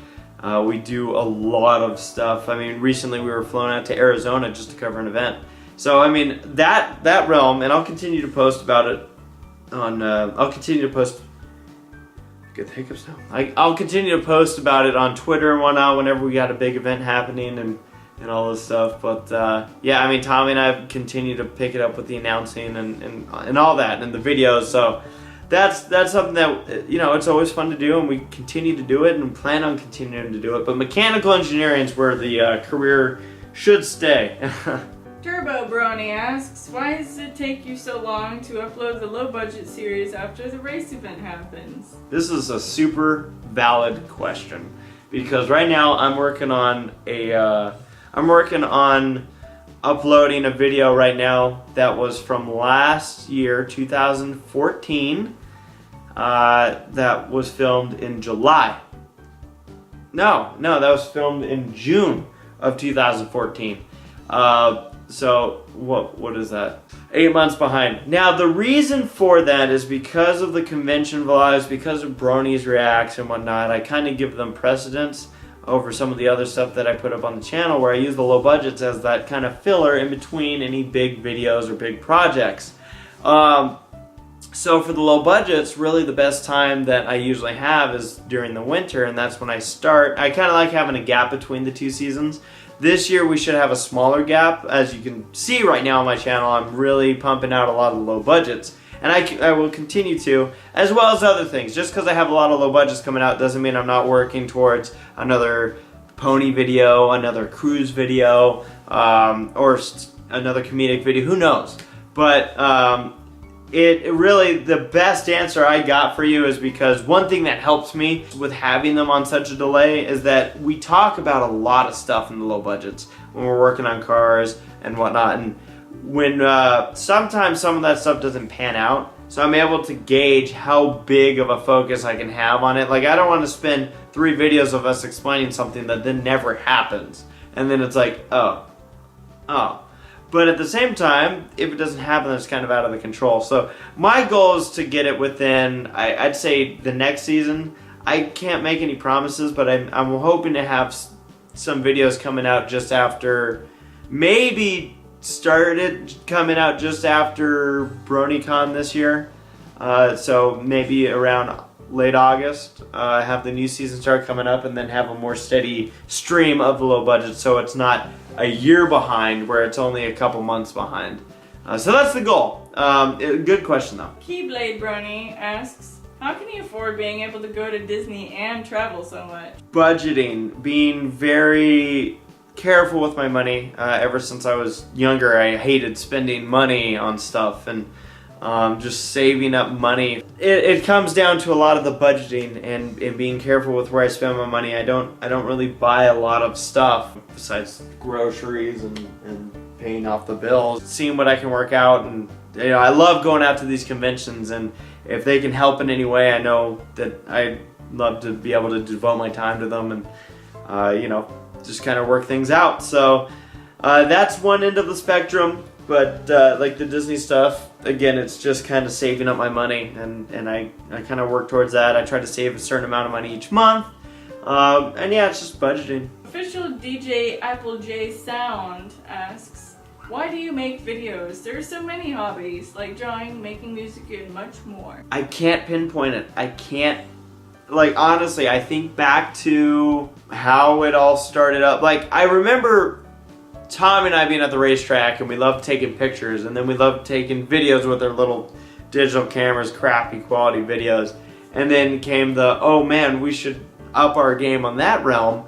We do a lot of stuff. I mean, recently we were flown out to Arizona just to cover an event. So I mean, that realm, and I'll continue to post about it on. I'll continue to post. Get the hiccups now. I'll continue to post about it on Twitter and whatnot whenever we got a big event happening and all this stuff. But yeah, I mean, Tommy and I continue to pick it up with the announcing and all that and the videos. So that's something that, you know, it's always fun to do, and we continue to do it and plan on continuing to do it. But mechanical engineering is where the career should stay. Turbo Brony asks, why does it take you so long to upload the low budget series after the race event happens? This is a super valid question, because right now I'm working on uploading a video right now that was from last year, 2014, that was filmed in July. No, that was filmed in June of 2014. So what is that? 8 months behind. Now, the reason for that is because of the convention vlogs, because of Brony's reacts and whatnot. I kind of give them precedence over some of the other stuff that I put up on the channel, where I use the low budgets as that kind of filler in between any big videos or big projects. So for the low budgets, really the best time that I usually have is during the winter, and that's when I start. I kind of like having a gap between the 2 seasons. This year we should have a smaller gap. As you can see right now on my channel, I'm really pumping out a lot of low budgets. And I will continue to, as well as other things. Just because I have a lot of low budgets coming out doesn't mean I'm not working towards another pony video, another cruise video, or another comedic video, who knows. But it really, the best answer I got for you is because one thing that helps me with having them on such a delay is that we talk about a lot of stuff in the low budgets when we're working on cars and whatnot. And when sometimes some of that stuff doesn't pan out, so I'm able to gauge how big of a focus I can have on it. Like, I don't want to spend 3 videos of us explaining something that then never happens, and then it's like, oh. But at the same time, if it doesn't happen, it's kind of out of the control. So my goal is to get it within, I'd say, the next season. I can't make any promises, but I'm hoping to have some videos coming out just after, maybe started coming out just after BronyCon this year. So maybe around late August, have the new season start coming up, and then have a more steady stream of the low budget, so it's not a year behind where it's only a couple months behind. So that's the goal. Good question though. Keyblade Brony asks, how can you afford being able to go to Disney and travel so much? Budgeting, being very careful with my money. Ever since I was younger, I hated spending money on stuff, and just saving up money. It comes down to a lot of the budgeting and being careful with where I spend my money. I don't really buy a lot of stuff besides groceries and paying off the bills. Seeing what I can work out, and I love going out to these conventions, and if they can help in any way, I know that I'd love to be able to devote my time to them and just kind of work things out. So that's one end of the spectrum. But like the Disney stuff, again, it's just kind of saving up my money, and I kind of work towards that. I try to save a certain amount of money each month, and yeah, it's just budgeting. Official DJ Applej Sound asks, why do you make videos? There are so many hobbies, like drawing, making music, and much more. I can't pinpoint it. I can't, like, honestly, I think back to how it all started up. Like, I remember Tom and I being at the racetrack, and we loved taking pictures, and then we loved taking videos with our little digital cameras, crappy quality videos. And then came the, oh man, we should up our game on that realm.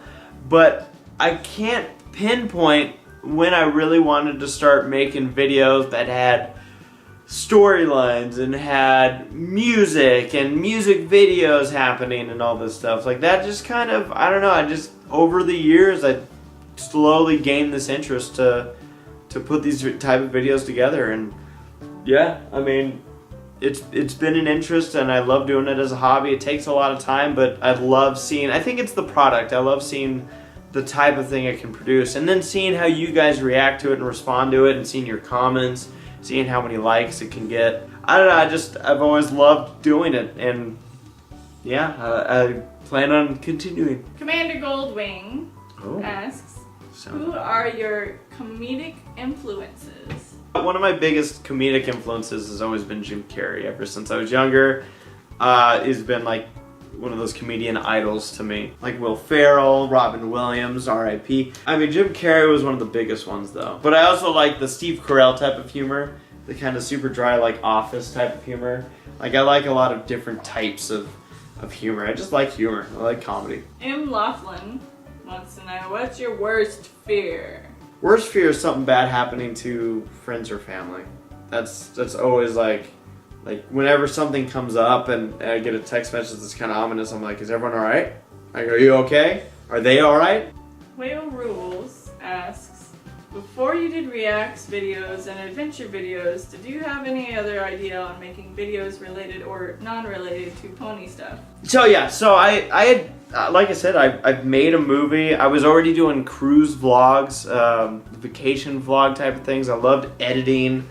But I can't pinpoint when I really wanted to start making videos that had storylines and had music and music videos happening and all this stuff. Like, that just kind of, I don't know, I just, over the years, I slowly gained this interest to put these type of videos together. And yeah, I mean, it's been an interest, and I love doing it as a hobby. It takes a lot of time, but I love seeing, I think it's the product. I love seeing the type of thing it can produce, and then seeing how you guys react to it and respond to it, and seeing your comments, seeing how many likes it can get. I don't know, I've always loved doing it, and yeah, I plan on continuing. Commander Goldwing asks, who are your comedic influences? One of my biggest comedic influences has always been Jim Carrey. Ever since I was younger, he's been like one of those comedian idols to me. Like Will Ferrell, Robin Williams, R.I.P. I mean, Jim Carrey was one of the biggest ones though. But I also like the Steve Carell type of humor, the kind of super dry, like Office type of humor. Like, I like a lot of different types of humor. I just like humor. I like comedy. M. Laughlin wants to know, what's your worst fear? Worst fear is something bad happening to friends or family. That's always like whenever something comes up and I get a text message that's kind of ominous, I'm like, is everyone all right? Like, are you okay? Are they all right? Whale Rules asks, before you did reacts videos and adventure videos, did you have any other idea on making videos related or non-related to pony stuff? So yeah, so I had, like I said, I've made a movie. I was already doing cruise vlogs, vacation vlog type of things. I loved editing.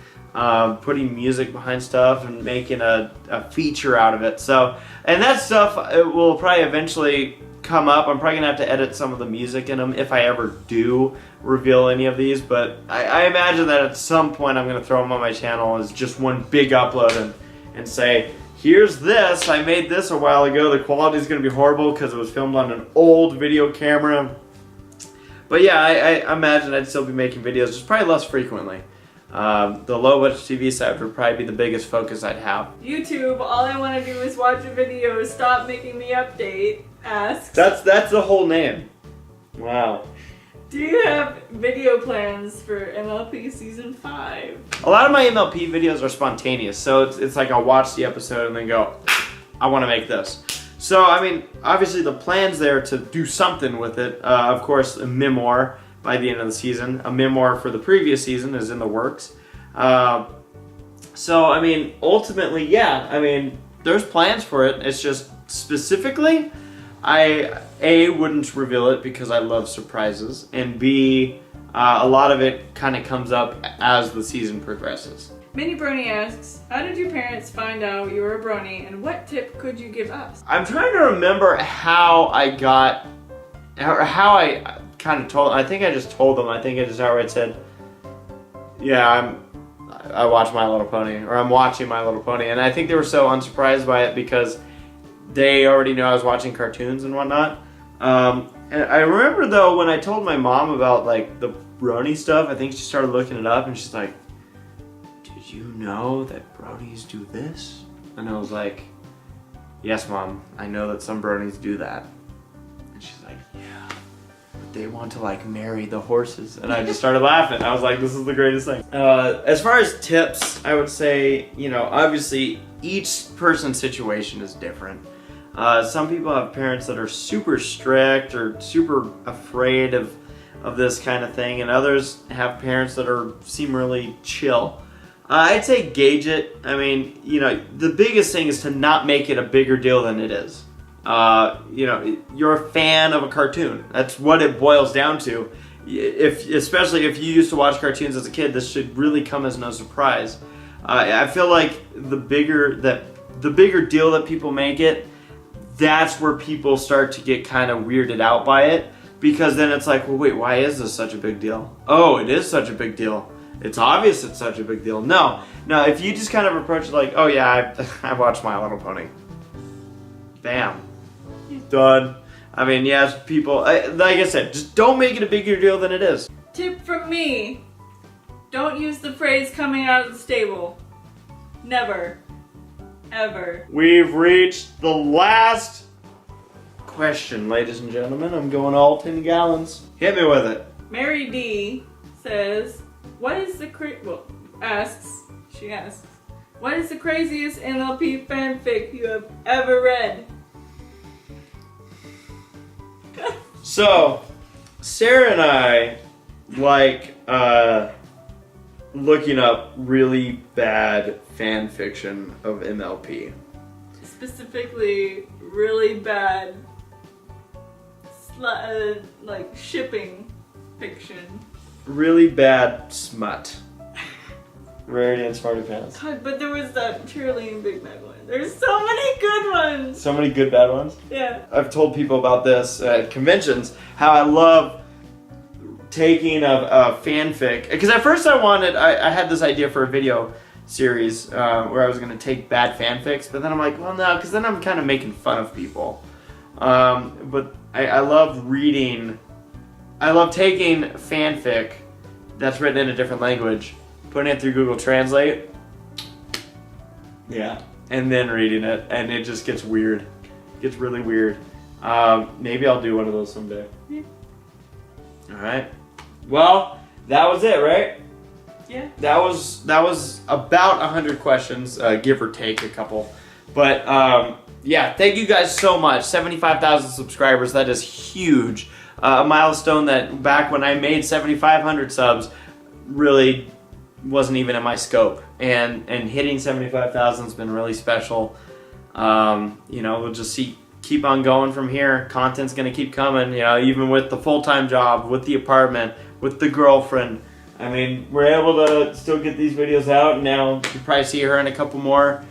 putting music behind stuff and making a feature out of it. So, and that stuff will probably eventually come up. I'm probably gonna have to edit some of the music in them if I ever do reveal any of these, but I imagine that at some point I'm gonna throw them on my channel as just one big upload and say, here's this, I made this a while ago, the quality is gonna be horrible because it was filmed on an old video camera. But yeah, I imagine I'd still be making videos, just probably less frequently. The low budget TV side would probably be the biggest focus I'd have. YouTube, all I want to do is watch a video, stop making me update, asks. That's the whole name. Wow. Do you have video plans for MLP Season 5? A lot of my MLP videos are spontaneous, so it's like I'll watch the episode and then go, I want to make this. So, I mean, obviously the plan's there to do something with it. Of course, a memoir by the end of the season. A memoir for the previous season is in the works. So, I mean, ultimately, yeah, I mean, there's plans for it. It's just specifically, I, A, wouldn't reveal it because I love surprises, and B, a lot of it kind of comes up as the season progresses. Mini Brony asks, how did your parents find out you were a Brony, and what tip could you give us? I'm trying to remember how I got, or how I kind of told, I think I just told them, I think I just outright said, yeah, I watch My Little Pony, or I'm watching My Little Pony, and I think they were so unsurprised by it because they already knew I was watching cartoons and whatnot. And I remember though, when I told my mom about like the Brony stuff, I think she started looking it up and she's like, did you know that Bronies do this? And I was like, yes mom, I know that some Bronies do that. And she's like, yeah, but they want to like marry the horses. And I just started laughing. I was like, this is the greatest thing. As far as tips, I would say, you know, obviously each person's situation is different. Some people have parents that are super strict or super afraid of this kind of thing, and others have parents that seem really chill. I'd say gauge it. I mean, you know, the biggest thing is to not make it a bigger deal than it is. You know, you're a fan of a cartoon. That's what it boils down to. Especially if you used to watch cartoons as a kid, this should really come as no surprise. I feel like the bigger deal that people make it, that's where people start to get kind of weirded out by it, because then it's like, well, wait, why is this such a big deal? Oh, it is such a big deal. It's obvious it's such a big deal. No, if you just kind of approach it like, oh yeah, I watched My Little Pony. Bam. Done. I mean, yes, people, like I said, just don't make it a bigger deal than it is. Tip from me, don't use the phrase coming out of the stable. Never. Ever. We've reached the last question, ladies and gentlemen. I'm going all 10 gallons. Hit me with it. Mary D says, what is the she asks, what is the craziest MLP fanfic you have ever read? So, Sarah and I like looking up really bad fan fiction of MLP. Specifically, really bad like shipping fiction. Really bad smut. Rarity and Smarty Pants. God, but there was that Cheerleading Big Bad one. There's so many good ones! So many good bad ones? Yeah. I've told people about this at conventions, how I love taking a fanfic. Because at first I had this idea for a video series where I was going to take bad fanfics, but then I'm like, well no, because then I'm kind of making fun of people. But I love reading, I love taking fanfic that's written in a different language, putting it through Google Translate, yeah, and then reading it, and it just gets weird. It gets really weird. Maybe I'll do one of those someday. Yeah. Alright. Well, that was it, right? Yeah. That was about 100 questions, give or take a couple. But yeah, thank you guys so much. 75,000 subscribers, that is huge. A milestone that back when I made 7,500 subs really wasn't even in my scope. And hitting 75,000 has been really special. You know, we'll just keep on going from here. Content's gonna keep coming, you know, even with the full-time job, with the apartment, with the girlfriend. I mean, we're able to still get these videos out, and now you probably see her in a couple more.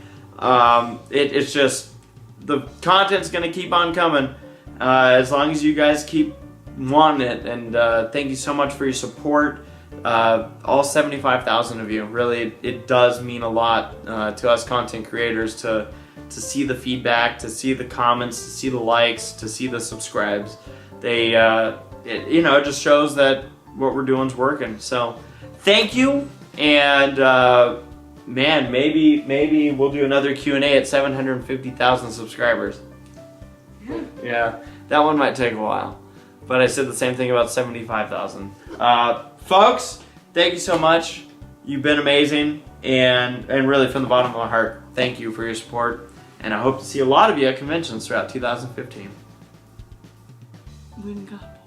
It's just, the content's gonna keep on coming as long as you guys keep wanting it, and thank you so much for your support. All 75,000 of you. Really, it does mean a lot to us content creators to see the feedback, to see the comments, to see the likes, to see the subscribes. They, it just shows that what we're doing is working. So, thank you, and man, maybe we'll do another Q&A at 750,000 subscribers. Yeah, that one might take a while, but I said the same thing about 75,000. Folks, thank you so much. You've been amazing, and really from the bottom of my heart, thank you for your support, and I hope to see a lot of you at conventions throughout 2015. Win cup.